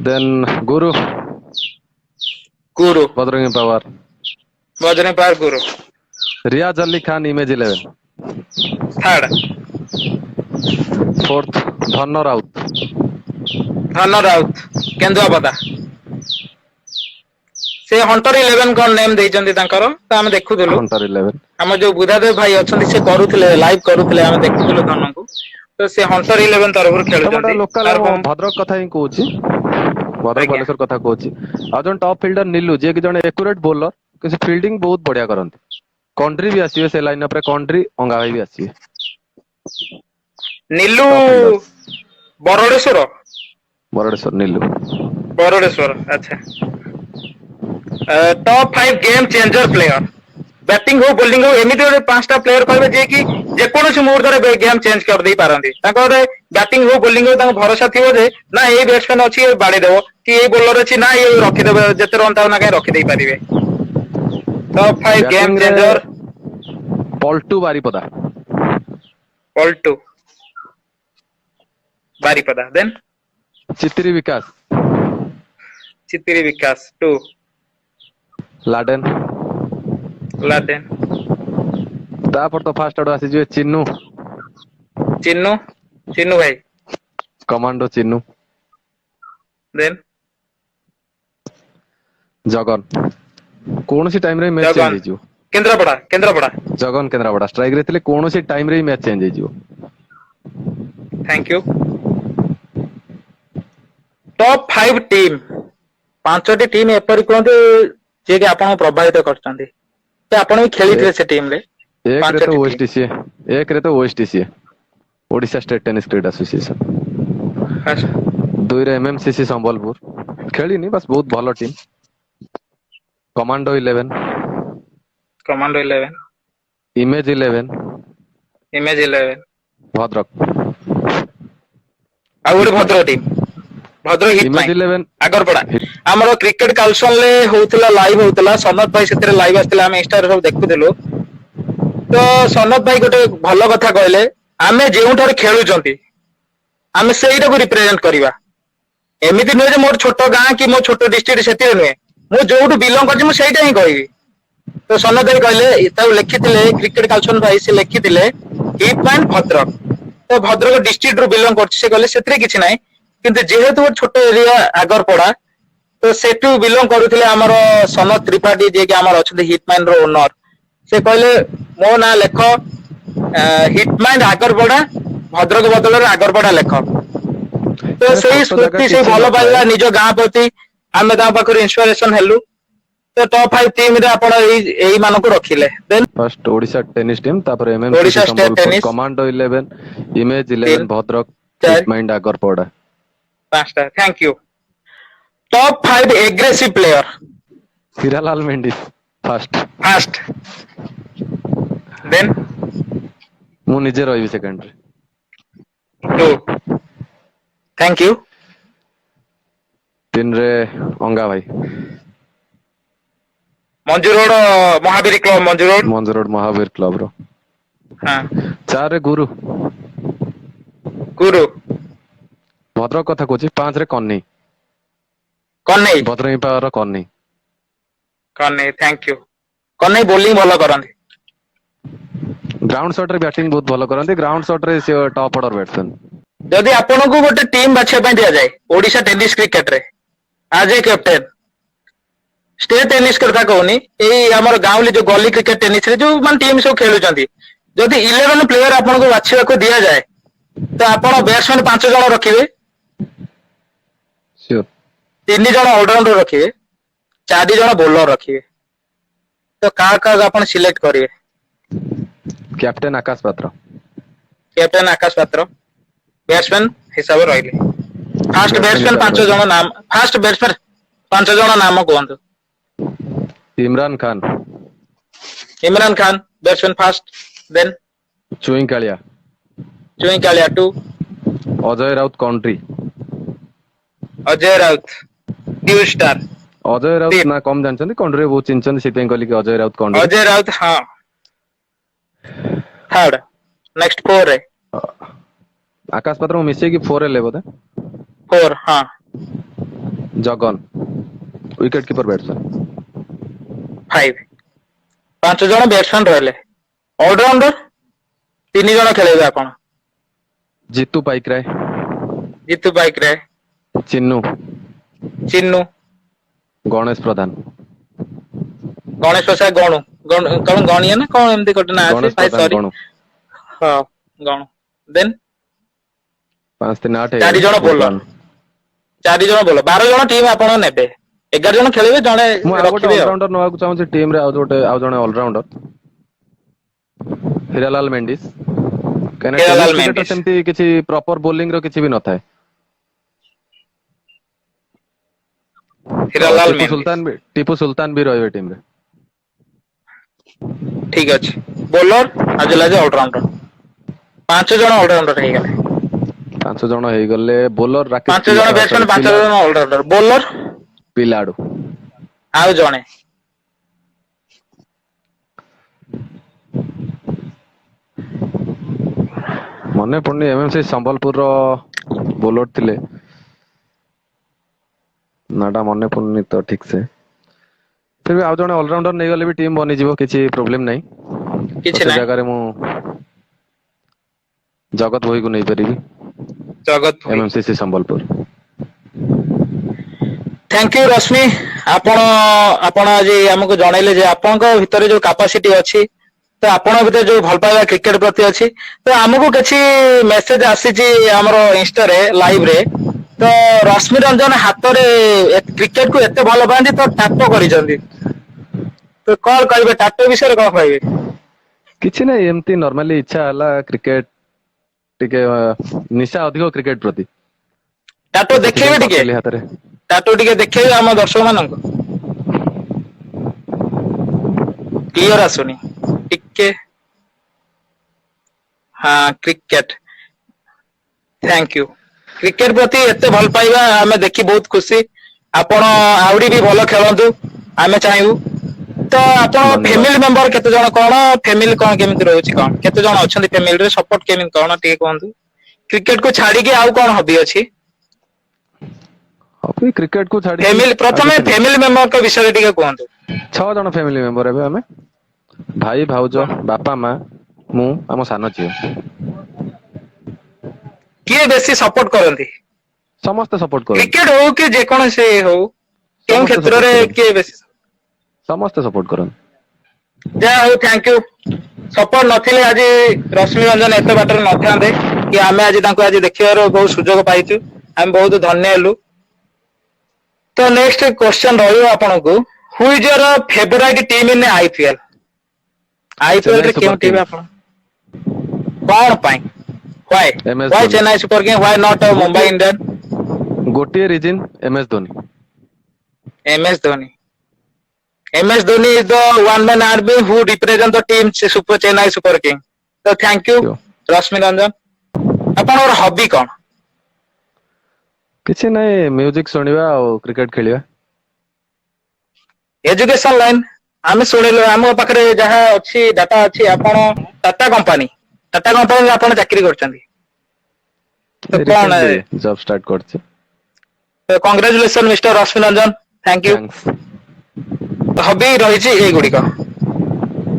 देन गुरु गुरु बदरंगी पावर बजरिंग power Guru Riyaz Ali Khan image 11 third fourth Dhan Raut धन राउत केंद्रापदा से हंटर 11 कोन नेम देइचंती तांकर त हम देखुथुलु हंटर 11 हम जो बुधादेव भाई अछंती से करूथिले लाइव करूथिले हम देखुथुलु धन को तो से हंटर 11 तरफर खेलुचंती लोकल भद्रक कथा ही कहूची भद्रक बालेश्वर कथा कहूची आ जन टॉप फील्डर नीलू जे कि जन एक्यूरेट बॉलर किसी फील्डिंग बहुत बढ़िया करंती कंट्री भी आसीबे से लाइन अप रे कंट्री अंगा भाई भी आसीबे नीलू बरडेश्वर नीलू बरडेश्वर अच्छा top 5 game changer player batting हो बॉलिंग हो एमिति गोटे 5टा प्लेयर कहबे जे कि जे कोनोसी मुहूर्त रे गेम चेंज कर दे पारंती ताको बैटिंग हो बॉलिंग हो ताको भरोसा थिबो जे ना ए बैट्समैन अछि ए बाडी देबो कि ए बॉलर अछि ना ए रखि देबे जते रन ताउ ना काई रखि दे पारिबे top 5 game changer Paltu Baripada Paltu Baripada then Chitri Vikas Chittiri Vikas 2 Laden Laden तापर तो फास्ट आडो आसी जे चिन्नू चिन्नू भाई कमांडो चिन्नू देन जगन कौन सी टाइम रे मैच चेंज हो केंद्रापड़ा जगन केंद्रापड़ा स्ट्राइक रे थिले कौन सी टाइम रे मैच चेंज हो थैंक यू टॉप 5 टीम 5टी टीम एपरि कहते जे कि आपण प्रभावित करछंती ते आपण भी खेली से टीम रे एक रे तो OSTC Odisha state tennis cricket association 2 रे एमएमसीसी संबलपुर खेली नहीं बस बहुत भलो टीम कमांडो 11 इमेज 11 भद्रक आ गोटे भद्रक टीम भद्रक इमेज 11 आगरपड़ा हमरो क्रिकेट कालसन ले होतला लाइव होतला सनत भाई सेतरे लाइव आस्तिला हम इंस्टा रे सब देखुथिलु तो सनत भाई गोटे भलो कथा कहले आमे जेउठार खेलुचंती आमे सेइटा को रिप्रेजेंट करिवा एमिति नुहे जे मोर छोटो गां कि मोर छोटो डिस्ट्रिक्ट सेति नुहे मु जोउठु बिलोंग करछि मु सेइटा ही कहबी तो सनत भाई कहले ताउ लिखिथिले क्रिकेट कालसन भाई से लिखिथिले हिटमैन भद्रक तो भद्रक डिस्ट्रिक्ट रो बिलोंग करछि से कहले सेतरे किछि नाही किंतु जेहेतु छोटो एरिया आगरपड़ा तो सेटू बिलोंग करुथिले हमर सनत त्रिपाठी जे कि हमर अछथि हिटमैन रो ओनर से कहले मो ना लेख हिटमैन आगरपड़ा भद्रक बदल आगरपड़ा लेख तो सही स्फूर्ति से भलो पाइला निज गां प्रति आमे ता पाखर इंस्पिरेशन हेलु तो टॉप 5 टीम रे आपण एई मानको रखिले then first Odisha tennis team तापर MMCC Odisha state Sambalpur tennis commando 11 image 11 Bhadrak hitman Agarpada 5टा thank you top 5 aggressive player Hiralal Mendis first then मु निजे रही सेकंड रे 2 थैंक यू 3 रे अंगा भाई Manju road Mahavir club Manju road Manju road Mahavir club रो हाँ 4 रे गुरु गुरु भद्रक कथा कहूची 5 रे कन्नी कौन नहीं भद्रक पावर कन्नी थैंक यू कौन नहीं बोलिंग भलो करंती ग्राउंड शॉट रे बैटिंग बहुत भलो करंती ग्राउंड शॉट रे से टॉप ऑर्डर बैट्समैन जदि आपनको गोटे टीम बाछिया ପାଇଁ दिया जाए ओडिशा टेनिस क्रिकेट रे आज ए कैप्टेन स्टेट टेनिस କଥା कहूनी एई हमर गांवली जो गली क्रिकेट टेनिस रे जो मान टीम सब खेलुचंती जदि 11 प्लेयर आपनको बाछिया को दिया जाए तो आपण बैट्समैन 5 जण रखिबे श्योर 3 जण ऑलराउंडर रखिबे 4 जण बॉलर रखिबे तो का आपण सिलेक्ट करिवे कैप्टेन आकाश पात्र कैप्टेन आकाश पात्र बैट्समैन हिसाब रहिले फास्ट बैट्समैन 5 जण नाम फास्ट बैट्समैन 5 जण नाम कहंतु Imran Khan batsman fast then चुई कालिया 2 Ajay Raut country Ajay Raut new star Ajay Raut ना कम जानछन कंट्री बहुत चिंचन सिपें कहली कि अजय राउत कंट्री अजय राउत हां थर्ड नेक्स्ट 4 रे आकाश पात्र मिसे की 4 ले बोधे 4 हां जगन विकेट कीपर बैट्समैन 5 5 जण बैट्समैन रहले ऑलराउंडर 3 जण खेलेबे आपण जीतू पाइकराय जीतू बाइक रे चिन्नू गणेश प्रधान गणेश प्रसाद कौन गणिया ना कौन एमती कोटे ना गणेश आसी प्रधान सॉरी गणु हां गण देन 5 3 8 4 जण बॉलर 4 जण बॉलर 12 जण टीम आपण नेबे 11 जण खेलिबे जणे मु आ गोटे रखिबे ऑलराउंडर नवा को चाहूची टीम रे आ जणे ऑलराउंडर हिरालाल मेंडिस हिरालाल कहना मेंडिस। सेमती किछि प्रॉपर बॉलिंग रो किछि भी न थाए हिरालाल टीपू सुल्तान भी रहबे टीम रे ठीक अछि बॉलर आज लाजे ऑलराउंडर 5 जण ऑलराउंडर हे गले 5 जण हे गले बॉलर राकेश 5 जण बैट्समैन 5 जण ऑलराउंडर बॉलर पिलाडू आउ जणे मने पड़नी एमएमसी संबलपुर रो बॉलर थिले नाटा मने पड़नी तो ठीक से फिर भी आउ जने ऑलराउंडर नै गले भी टीम बनी जीवो किछि प्रॉब्लम नै किछि नै जगह रे मु जगत भई को नै परिबी जगत एमएमसीसी संबलपुर थैंक यू रश्मि आपण आज हमको जणाइले जे आपनका भितरे जो कैपेसिटी अछि तो आपण भितर जो भल पाइबा क्रिकेट प्रति अछि तो हमको किछि मेसेज आसी जी हमरो इंस्टा रे लाइव रे तो रश्मि रंजन हाथ रे क्रिकेट को एते भल पांदी तो टाटो करि जंदी तो कॉल करिवे टाटो विषय रे कोन कहबे किछि नै एमती नॉर्मली इच्छा हला क्रिकेट टिके निशा अधिक क्रिकेट प्रति टाटो देखैबे टिके हाथ रे टाटो टिके देखैबे हम दर्शक माननको क्लियर आसुनी टिके हाँ क्रिकेट थैंक यू क्रिकेट प्रति एते भल पाइबा हमें देखि बहुत खुशी आपण आउरी भी भलो खेलंतु हमें चाहू तो आपण फैमिली मेंबर केते जण कोन फैमिली कोन केमिति रहउची कोन केते जण अछंती फैमिली रे सपोर्ट केमिति कोन टिके कोनतु क्रिकेट को छाड़ी के आउ कोन हबी अछि अभी क्रिकेट को छाड़ी फैमिली प्रथमे फैमिली मेंबर के विषय टिके कोनतु 6 जण फैमिली मेंबर एबे हमें भाई भाउज बापा मां मु हम सानो छियो किए बेसी सपोर्ट करंती समस्त सपोर्ट करो क्रिकेट हो कि जे कोन से हो केन क्षेत्र रे किए बेसी समस्त सपोर्ट करो जा हो थैंक यू सपोर्ट नथिले आज रश्मि रंजन एते बाटर नथांदे कि आमे आज तांको आज देखिवार बहुत सुजोग पाइछु हम बहुत धन्य हेलु तो नेक्स्ट क्वेश्चन रहियो आपनको who is your favourite team in IPL IPL रे केन टीम आपन कोन पाई why why Chennai super king why not Mumbai Indian गोटिए reason MS Dhoni MS Dhoni is the one man army who represent the team Super Chennai Super King. So thank you, Rashmi Ranjan. ଆପଣଙ୍କର hobby କଣ? କିଛି ନାହିଁ, music ଶୁଣିବା ଆଉ cricket ଖେଳିବା। Education line ଆମେ ଶୁଣିଲୁ, ଆମ ପାଖରେ ଯାହା ଅଛି ଡାଟା ଅଛି, ଆପଣ ଟାଟା କମ୍ପାନୀରେ ଆପଣ ଚାକିରି କରିଛନ୍ତି। ତ କଣ, ରିସେଣ୍ଟଲି ଜବ ଷ୍ଟାର୍ଟ କରିଛି। Congratulation mister Rashmi Ranjan, thank you. Thanks. Hobby ରହିଛି ଏଇଗୁଡିକ।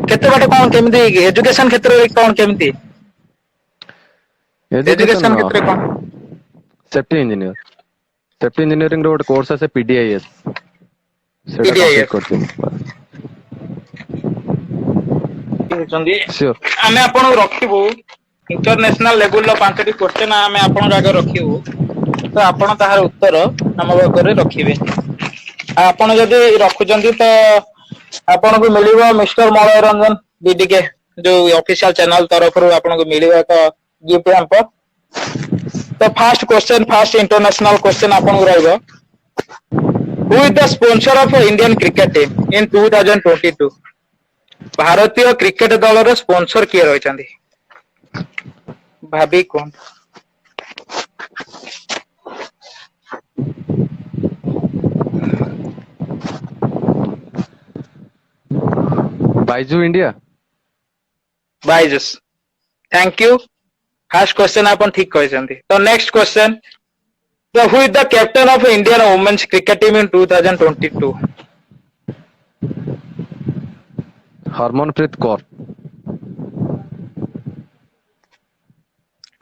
କେତେ ବାଟ କଣ କେମିତି ଏଜୁକେସନ କ୍ଷେତ୍ରରେ କଣ କେମିତି? ଏଜୁକେସନ କ୍ଷେତ୍ରରେ କଣ? Safety engineer. ସେଫ୍ଟି ଇଞ୍ଜିନିୟରିଂ ର ଗୋଟେ କୋର୍ସ ଅଛି PDIS, ସେଟା କମ୍ପ୍ଲିଟ PDIS କରିଛି। ହେଉଛନ୍ତି, ସିଓର। ଆମେ ଆପଣଙ୍କୁ ରଖିବୁ ଇଣ୍ଟରନ୍ୟାସନାଲ ଲେବୁଲ ର 5ଟି କ୍ୱେଶ୍ଚନ ଆମେ ଆପଣଙ୍କ ଆଗରେ ରଖିବୁ। ତ ଆପଣ ତାହାର ଉତ୍ତର ଆମ ଆଗରେ ରଖିବେ। ଆଉ ଆପଣ ଯଦି ରଖୁଛନ୍ତି ତ ଆପଣଙ୍କୁ ମିଳିବ ମିଷ୍ଟର ମଳୟ ରଞ୍ଜନ BDK, ଯୋଉ ଅଫିସିଆଲ ଚ୍ୟାନେଲ ତରଫରୁ ଆପଣଙ୍କୁ ମିଳିବ ଏକ ଗିଫ୍ଟ ହ୍ୟାମ୍ପର। ତ first question, first international question ଆପଣଙ୍କୁ ରହିବ, who is the sponsor of Indian cricket team in 2022? ଭାରତୀୟ କ୍ରିକେଟ ଦଳର ସ୍ପନ୍ସର କିଏ ରହିଛନ୍ତି? ଭାବି କୁହନ୍ତୁ। Byju India. Byju's, thank you. First question ଆପଣ ଠିକ କହିଛନ୍ତି। ତ next question, who is the captain of Indian women's cricket team in 2022? Harmanpreet Kaur.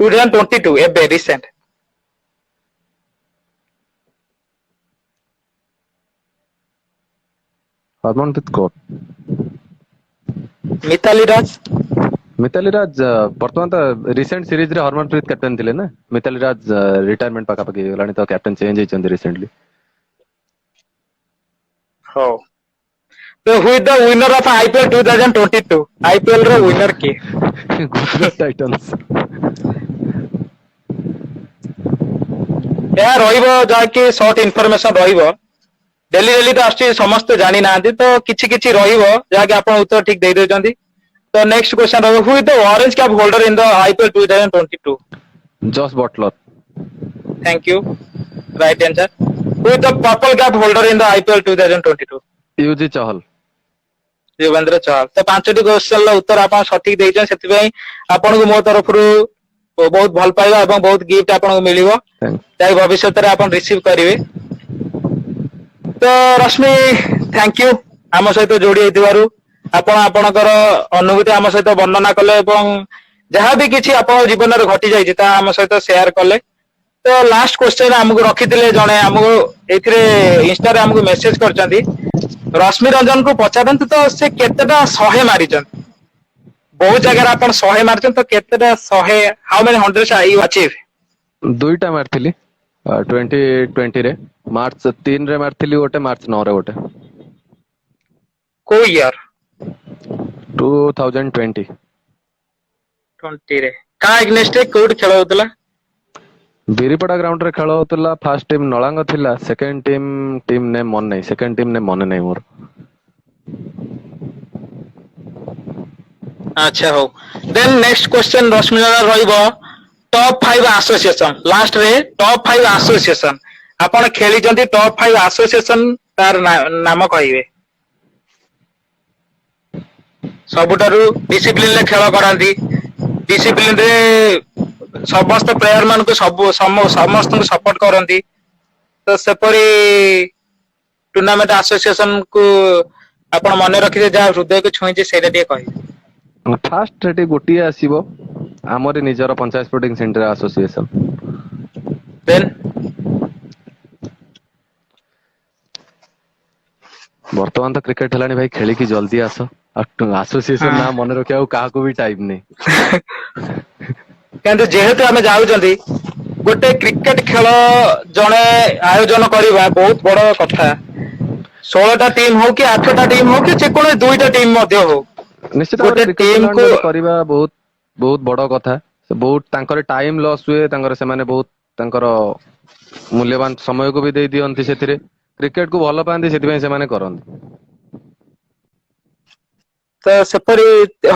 2022, ଏବେ ରିସେଣ୍ଟ। ହରମନପ୍ରୀତ କୌର। ମିତାଲି ରାଜ। ମିତାଲି ରାଜ ବର୍ତ୍ତମାନ ତ ରିସେଣ୍ଟ ସିରିଜ ରେ ହରମନପ୍ରୀତ କ୍ୟାପ୍ଟେନ ଥିଲେ ନା। ମିତାଲି ରାଜ ରିଟାୟାରମେଣ୍ଟ ପାଖାପାଖି ହେଇଗଲାଣି, ତ କ୍ୟାପ୍ଟେନ ଚେଞ୍ଜ ହେଇଛନ୍ତି ରିସେଣ୍ଟଲି। ହଉ, ତ ହୁ is the winner of IPL 2022? IPL ର ୱିନର କିଏ? ଗୁଜରାଟ ଟାଇଟନ୍ସ। ଏହା ରହିବ ଯାହାକି ସର୍ଟ ଇନଫରମେସନ ରହିବ। ଡେଲି ଡେଲି ତ ଆସୁଛି, ସମସ୍ତେ ଜାଣି ନାହାନ୍ତି, ତ କିଛି କିଛି ରହିବ ଯାହାକି ଆପଣ ଉତ୍ତର ଠିକ ଦେଇଦେଉଛନ୍ତି। ତ ନେକ୍ସଟ କ୍ୱେଶ୍ଚନ ରହିବ, who is the orange cap holder in the IPL 2022? Just Butler. Thank you. Right answer. Who is the purple cap holder in the IPL 2022? Yuzi Chahal. Yuzvendra Chahal. ତ 5ଟି କ୍ୱେଶ୍ଚନ ର ଉତ୍ତର ଆପଣ ସଠିକ ଦେଇଛନ୍ତି, ସେଥିପାଇଁ ଆପଣଙ୍କୁ ମୋ ତରଫରୁ ବହୁତ ଭଲ ପାଇବା ଏବଂ ବହୁତ ଗିଫ୍ଟ ଆପଣଙ୍କୁ ମିଳିବ, ଯାହା ଭବିଷ୍ୟତରେ ଆପଣ ରିସିଭ କରିବେ। ତ ରଶ୍ମି, ଥ୍ୟାଙ୍କ ୟୁ ଆମ ସହିତ ଯୋଡି ହେଇଥିବାରୁ। ଆପଣ ଆପଣଙ୍କର ଅନୁଭୂତି ଆମ ସହିତ ବର୍ଣ୍ଣନା କଲେ ଏବଂ ଯାହାବି କିଛି ଆପଣଙ୍କ ଜୀବନରେ ଘଟି ଯାଇଛି ତାହା ଆମ ସହିତ ସେୟାର କଲେ। ତ ଲାଷ୍ଟ କ୍ୱେଶ୍ଚନ ଆମକୁ ରଖିଥିଲେ ଜଣେ, ଆମକୁ ଏଇଥିରେ ଇନଷ୍ଟାରେ ଆମକୁ ମେସେଜ କରିଛନ୍ତି, ରଶ୍ମି ରଞ୍ଜନକୁ ପଚାରନ୍ତୁ ତ ସେ କେତେଟା 100 ମାରିଛନ୍ତି। ବହୁତ ଜାଗାରେ ଆପଣ 100 ମାରିଛନ୍ତି, ତ କେତେଟା 100, ହାଉ ମେନି ହଣ୍ଡ୍ରେଡ୍ସ ୟୁ ଆଚିଭ୍? ଦୁଇଟା ମାରିଥିଲି 2020 ରେ, ମାର୍ଚ୍ଚ 3 ରେ ମାରିଥିଲି ଗୋଟେ, ମାର୍ଚ୍ଚ 9 ରେ ଗୋଟେ। କୋଉ ଇୟର? 2020। 20 ରେ କାହା ଏଗନେଷ୍ଟ ରେ କୋଉଠି ଖେଳ ହଉଥିଲା? ବିରିପଡା ଗ୍ରାଉଣ୍ଡ ରେ ଖେଳ ହଉଥିଲା। ଫାର୍ଷ୍ଟ ଟିମ୍ ନଳାଙ୍ଗ ଥିଲା, ସେକେଣ୍ଡ ଟିମ୍ ନେମ୍ ମନେ ନାହିଁ, ସେକେଣ୍ଡ ଟିମ୍ ନେମ୍ ମନେ ନାହିଁ ମୋର। ଆଚ୍ଛା ହଉ, ଦେନ୍ ନେକ୍ସଟ କ୍ୱେଶ୍ଚନ ରଶ୍ମି ରହିବ, ଟପ୍ 5 ଆସୋସିଏସନ, ଲାଷ୍ଟରେ ଟପ୍ 5 ଆସୋସିଏସନ ଆପଣ ଖେଳିଛନ୍ତି, ଟପ୍ 5 ଆସୋସିଏସନ ତାର ନାମ କହିବେ। ସବୁଠାରୁ ଡିସିପ୍ଲିନରେ ଖେଳ କରାନ୍ତି, ଡିସିପ୍ଲିନରେ ସମସ୍ତ ପ୍ଲେୟାର ମାନଙ୍କୁ ସମସ୍ତଙ୍କୁ ସପୋର୍ଟ କରନ୍ତି। ତ ସେପରି ଟୁର୍ଣ୍ଣାମେଣ୍ଟ ଆସୋସିଏସନ କୁ ଆପଣ ମନେ ରଖିବେ, ଯାହା ହୃଦୟକୁ ଛୁଇଁଛି ସେଇଟା ଟିକେ କହିବେ। ଫାଷ୍ଟ ଏଠି ଗୋଟିଏ ଆସିବ, ଆମରି ନିଜର ପଞ୍ଚାୟତ ସ୍ପୋର୍ଟିଂ ସେଣ୍ଟର ଆସୋସିଏସନ। ଦେନ୍ ବର୍ତ୍ତମାନ ତ କ୍ରିକେଟ ହେଲାଣି ଭାଇ, ଖେଳିକି ଜଲ୍ଦି ଆସ। ଆଉ ଆସୋସିଏସନ ନା ମନେ ରଖିବାକୁ କାହାକୁ ବି ଟାଇମ ନାହିଁ। କିନ୍ତୁ ଯେହେତୁ ଆମେ ଯାଉଛନ୍ତି, ଗୋଟେ କ୍ରିକେଟ ଖେଳ ଜଣେ ଆୟୋଜନ କରିବା ବହୁତ ବଡ କଥା। 16ଟା ଟିମ୍ ହଉ କି 8ଟା ଟିମ୍ ହଉ କି ଯେକୌଣସି 2ଟା ଟିମ୍ ମଧ୍ୟ ହଉ, ନିଶ୍ଚିତ ଭାବରେ ଗୋଟେ କ୍ରିକେଟ ଟିମ୍ କୁ ଟୁର୍ଣ୍ଣାମେଣ୍ଟ ଗୋଟେ କରିବା ବହୁତ ବଡ କଥା। ବହୁତ ତାଙ୍କର ଟାଇମ ଲସ୍ ହୁଏ, ସେମାନେ ବହୁତ ତାଙ୍କର ମୂଲ୍ୟବାନ ସମୟକୁ ବି ଦେଇ ଦିଅନ୍ତି ସେଥିରେ। କ୍ରିକେଟ କୁ ଭଲ ପାଆନ୍ତି, ସେଥିପାଇଁ ସେମାନେ କରନ୍ତି। ତ ସେପରି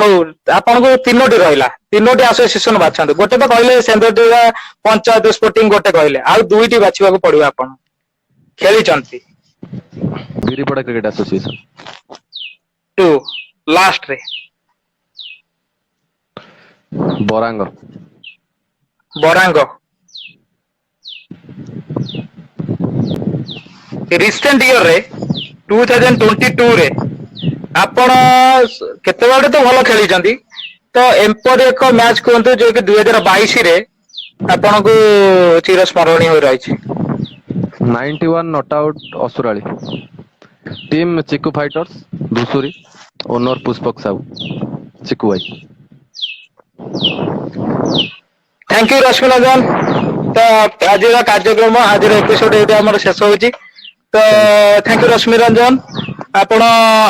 ହଉ ଆପଣଙ୍କୁ ତିନୋଟି ରହିଲା, ତିନୋଟି ଆସୋସିଏସନ ବାଛନ୍ତୁ। ଗୋଟେ ତ କହିଲେ ସେନ୍ଦ୍ରଟିଆ ପଞ୍ଚାୟତ ସ୍ପୋର୍ଟିଂ ଗୋଟେ କହିଲେ, ଆଉ ଦୁଇଟି ବାଛିବାକୁ ପଡିବ ଆପଣ ଖେଳିଛନ୍ତି। ବିରିପଡା କ୍ରିକେଟ ଆସୋସିଏସନ। ଟୁ ଲାଷ୍ଟ ରେ ବରାଙ୍ଗ। ବରାଙ୍ଗ। ରିସେଣ୍ଟ ଇୟର ରେ 2022 ରେ ଆପଣ କେତେବେଳେ ତ ଭଲ ଖେଳିଛନ୍ତି, ତ ଏପରି ଏକ ମ୍ୟାଚ କୁହନ୍ତୁ ଯୋଉ କି 2022 ରେ ଆପଣଙ୍କୁ ଚିର ସ୍ମରଣୀୟ ହୋଇ ରହିଛି। 91 not out Asurali. Team Chiku fighters Dhusuri. Owner Pushpak Sahu, Chiku ଭାଇ। Thank you Rashmi Ranjan. ତ ଆଜିର କାର୍ଯ୍ୟକ୍ରମ, ଆଜିର ଏପିସୋଡ ଏଇଠି ଆମର ଶେଷ ହଉଛି। ତ ଥ୍ୟାଙ୍କ ୟୁ ରଶ୍ମି ରଞ୍ଜନ, ଆପଣ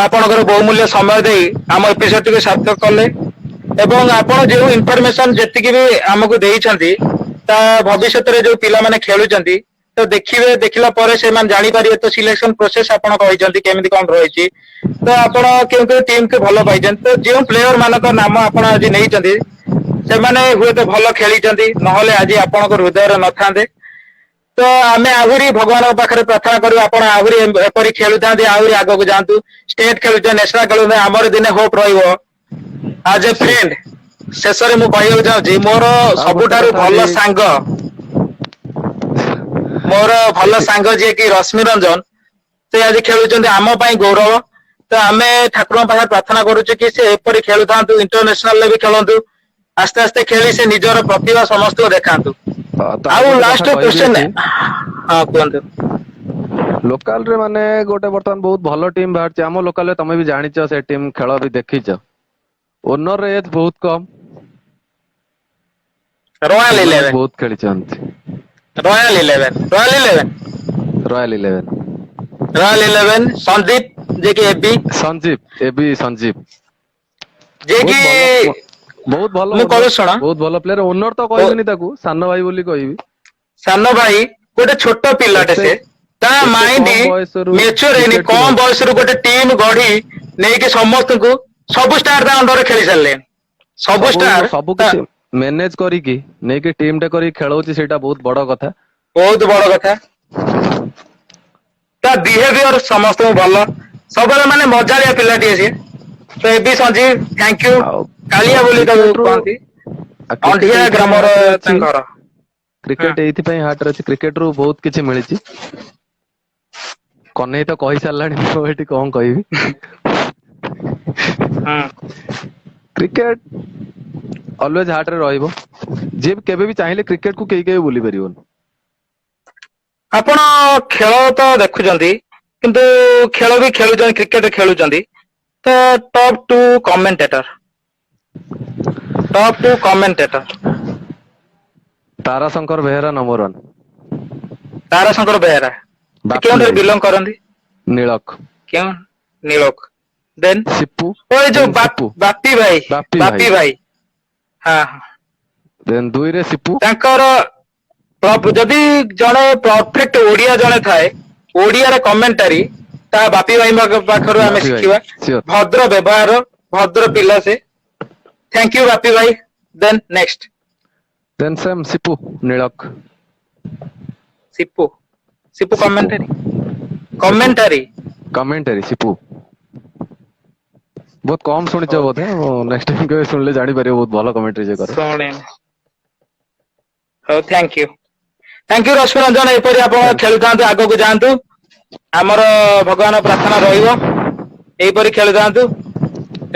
ଆପଣଙ୍କର ବହୁମୂଲ୍ୟ ସମୟ ଦେଇ ଆମ ଏପିସୋଡ ଟିକୁ ସାର୍ଥକ କଲେ ଏବଂ ଆପଣ ଯେଉଁ ଇନଫରମେସନ ଯେତିକି ବି ଆମକୁ ଦେଇଛନ୍ତି, ତା ଭବିଷ୍ୟତରେ ଯୋଉ ପିଲାମାନେ ଖେଳୁଛନ୍ତି ତ ଦେଖିବେ, ଦେଖିଲା ପରେ ସେମାନେ ଜାଣିପାରିବେ। ତ ସିଲେକ୍ସନ ପ୍ରୋସେସ ଆପଣ କହିଛନ୍ତି କେମିତି କଣ ରହିଛି, ତ ଆପଣ କେଉଁ କେଉଁ ଟିମ୍ କୁ ଭଲ ପାଇଛନ୍ତି, ତ ଯେଉଁ ପ୍ଲେୟର ମାନଙ୍କ ନାମ ଆପଣ ଆଜି ନେଇଛନ୍ତି ସେମାନେ ହୁଏତ ଭଲ ଖେଳିଛନ୍ତି, ନହେଲେ ଆଜି ଆପଣଙ୍କ ହୃଦୟରେ ନଥାନ୍ତେ। ତ ଆମେ ଆହୁରି ଭଗବାନଙ୍କ ପାଖରେ ପ୍ରାର୍ଥନା କରୁ ଆପଣ ଆହୁରି ଏପରି ଖେଳୁଥାନ୍ତି, ଆହୁରି ଆଗକୁ ଯାଆନ୍ତୁ। ଷ୍ଟେଟ ଖେଳୁଛନ୍ତି, ନ୍ୟାସନାଲ ଖେଳୁଛନ୍ତି, ଆମର ଦିନେ ହୋପ ରହିବ। ଆଜ ଏ ଫ୍ରେଣ୍ଡ ଶେଷରେ ମୁଁ କହିବାକୁ ଚାହୁଁଛି, ମୋର ଆଉ ଗୋଟେ ସବୁଠାରୁ କଥା ଭଲ ବି ସାଙ୍ଗ, ମୋର ଭଲ ସାଙ୍ଗ ଯିଏକି ରଶ୍ମି ରଞ୍ଜନ, ସେ ଆଜି ଖେଳୁଛନ୍ତି ଆମ ପାଇଁ ଗୌରବ। ତ ଆମେ ଠାକୁରଙ୍କ ପାଖରେ ପ୍ରାର୍ଥନା କରୁଛୁ କି ସେ ଏପରି ଖେଳୁଥାନ୍ତୁ, ଇଣ୍ଟରନ୍ୟାସନାଲରେ ବି ଖେଳନ୍ତୁ, ଆସ୍ତେ ଆସ୍ତେ ଖେଳି ସେ ନିଜର ପ୍ରତିଭା ସମସ୍ତଙ୍କୁ ଦେଖାନ୍ତୁ। ତ ଆଉ ଗୋଟେ କଥା ଲାଷ୍ଟ କହିବି କ୍ୱେଶ୍ଚନ, ଏଠି, ହଁ କୁହନ୍ତୁ। ଲୋକାଲ ରେ ମାନେ ଗୋଟେ ବର୍ତ୍ତମାନ ବହୁତ ଭଲ ଟିମ୍ ବାହାରିଛି। ଆମ ଲୋକାଲ ରେ ତମେ ବି ଜାଣିଛ, ସେ ଟିମ୍ ଖେଳ ବି ଦେଖିଛ। ଓନର ର ଏଜ ବହୁତ କମ, ରୟାଲ ଟୁର୍ଣ୍ଣାମେଣ୍ଟ ଇଲେଭେନ, ବହୁତ ଖେଳିଛନ୍ତି। Royal eleven, royal eleven, royal eleven. Royal eleven Sandeep ଯିଏ କି এবି, ସଞ୍ଜୀବ, এবି ସଞ୍ଜୀବ। ଯିଏ କି ବହୁତ ଭଲ, ବହୁତ ଭଲ ମୁଁ ଓନର, କହୁଛି ଶୁଣ, ବହୁତ ଭଲ ପ୍ଲେୟର। ଓନର ତ କହିବିନି ତାକୁ, ସାନ ଭାଇ ବୋଲି କହିବି। ସାନ ଭାଇ, ଗୋଟେ ଛୋଟ ପିଲାଟେ ଏତେ ସେ, ତା ଏତେ ମାଇଣ୍ଡ କମ ବୟସରୁ ମେଚୁର ହେଇନି, କ୍ରିକେଟ କୁ କମ ଧରିଛି। ବୟସରୁ ଗୋଟେ ଟିମ୍ ଗଢି ନେଇକି ସମସ୍ତଙ୍କୁ, ସବୁ ଷ୍ଟାର ତା ଅଣ୍ଡରରେ ଖେଳି ସାରିଲେଣି। ସବୁ କିଛି ମ୍ୟାନେଜ କରିକି ନେଇକି ଟିମ୍ ଟେ କରିକି ଖେଳଉଛି, ସେଇଟା ବହୁତ ବଡ କଥା। ବହୁତ ବଡ କଥା। ତା ବିହେଭିୟର ସମସ୍ତଙ୍କୁ ଭଲ, ସବୁବେଳେ ମାନେ ମଜାଳିଆ ପିଲାଟିଏ ସିଏ। ତ এবି ସଞ୍ଜୀବ ଥ୍ୟାଙ୍କ ୟୁ। ଆଉ କାଳିଆ ବୋଲି ତାକୁ କ୍ରିକେଟ ରୁ କହନ୍ତି, କ୍ରିକେଟ ଅଣ୍ଡିଆ ଏଇଥିପାଇଁ ଗ୍ରାମର ହାର୍ଟ ରେ ଅଛି, ତାଙ୍କ ଘର। ହୁଁ କ୍ରିକେଟ ଏଇଥିପାଇଁ ହାର୍ଟ ରେ ଅଛି, କ୍ରିକେଟ ରୁ ବହୁତ କିଛି ମିଳିଛି। କହ୍ନେଇ ତ କହି ସାରିଲାଣି, ମୁଁ ଏଠି କଣ କହିବି। ହୁଁ କ୍ରିକେଟ ଅଲୱେଜ ହାର୍ଟ ରେ ରହିବ। ଯିଏ କେବେ ବି ଚାହିଁଲେ କ୍ରିକେଟ କୁ କେହି କେହି ଭୁଲି ପାରିବନି। ଆପଣ ଖେଳ ତ ଦେଖୁଛନ୍ତି, କିନ୍ତୁ ଖେଳ ବି ଖେଳୁଛନ୍ତି, କ୍ରିକେଟ ଖେଳୁଛନ୍ତି, ତ top two commentator, top two commentator. Tarashankar Behera number 1। Tarashankar Behera, ସେ ବାପି କେଉଁଠାରୁ ଭାଇ ବିଲଙ୍ଗ କରନ୍ତି? ନୀଳକ। କେଉଁ? ନିଳୋକ। ଦେନ୍ ସିପୁ ଓ ଏ ଯୋଉ ଦେନ୍ ସିପୁ ବାପି ଭାଇ, ବାପି ଭାଇ, ହଁ ହଁ। ଦେନ୍ 2 ରେ ସିପୁ। ତାଙ୍କର ଯଦି ଜଣେ ପରଫେକ୍ଟ ଓଡିଆ ଜଣେ ଥାଏ, ଓଡିଆରେ କମେଣ୍ଟାରୀ, ତା ବାପି ଭାଇଙ୍କ ପାଖରୁ ଆମେ ବାପି ଭାଇ ଶିଖିବା। ସିଓର। ଭଦ୍ର ବ୍ୟବହାର, ଭଦ୍ର ପିଲା ସେ। ଥ୍ୟାଙ୍କ ୟୁ ବାପି ଭାଇ। Then next. Then same Sipu Nilak. Sipu, Sipu commentary, Sipu commentary. Commentary Sipu. ବହୁତ କମ ଶୁଣିଛ ଓକେ ବୋଧେ, ନେକ୍ସଟ୍ ଟାଇମ୍ କେବେ ଶୁଣିଲେ ଜାଣିପାରିବ, ବହୁତ ଭଲ କମେଣ୍ଟାରୀ ସେ କରେ। ଶୁଣିନି। ହଉ thank you, thank you Rashmi Ranjan. ଏପରି ଆପଣ ଥ୍ୟାଙ୍କସ୍। ଖେଳୁଥାନ୍ତୁ, ଆଗକୁ ଯାଆନ୍ତୁ। ଆମର ଭଗବାନ ପ୍ରାର୍ଥନା ରହିବ, ଏହିପରି ଖେଳୁଥାନ୍ତୁ।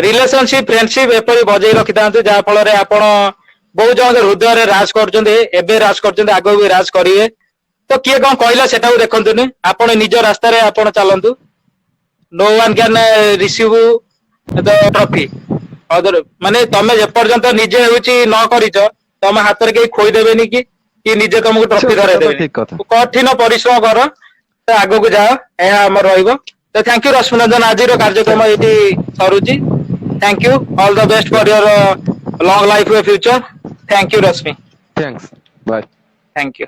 ରିଲେସନସିପ, ଫ୍ରେଣ୍ଡସିପ ଏପରି ବଜେଇ ରଖିଥାନ୍ତୁ, ଯାହା ଫଳରେ ଆପଣ ବହୁ ଜଣଙ୍କ ହୃଦୟରେ ରାଜ କରୁଛନ୍ତି, ଏବେ ରାଜ କରୁଛନ୍ତି, ଆଗକୁ ବି ରାଜ କରିବେ। ତ କିଏ କଣ କହିଲା ସେଟାକୁ ଦେଖନ୍ତୁନି, ଆପଣ ନିଜ ରାସ୍ତାରେ ଆପଣ ଚାଲନ୍ତୁ। No one can receive the trophy. ମାନେ ତମେ ଯେପର୍ଯ୍ୟନ୍ତ ନିଜେ ହେଉଛି ନ କରିଛ, ତମ ହାତରେ କେହି ଖୋଇଦେବେନି କି ନିଜେ ତମକୁ ଟ୍ରଫି ସିଓର ଧରେଇ ସେଟା ତ ଦେବେନି। ଠିକ କଥା। କଠିନ ପରିଶ୍ରମ କର, ତ ଆଗକୁ ଯାଅ, ଏହା ଆମର ରହିବ। ତ ଥ୍ୟାଙ୍କ ୟୁ ରଶ୍ମି ରଞ୍ଜନ, ଆଜିର କାର୍ଯ୍ୟକ୍ରମ ଥ୍ୟାଙ୍କସ୍ ଏଇଠି ସରୁଛି। Thank you, all the best for your long life future. Thank you Rashmi. Thanks bye. Thank you.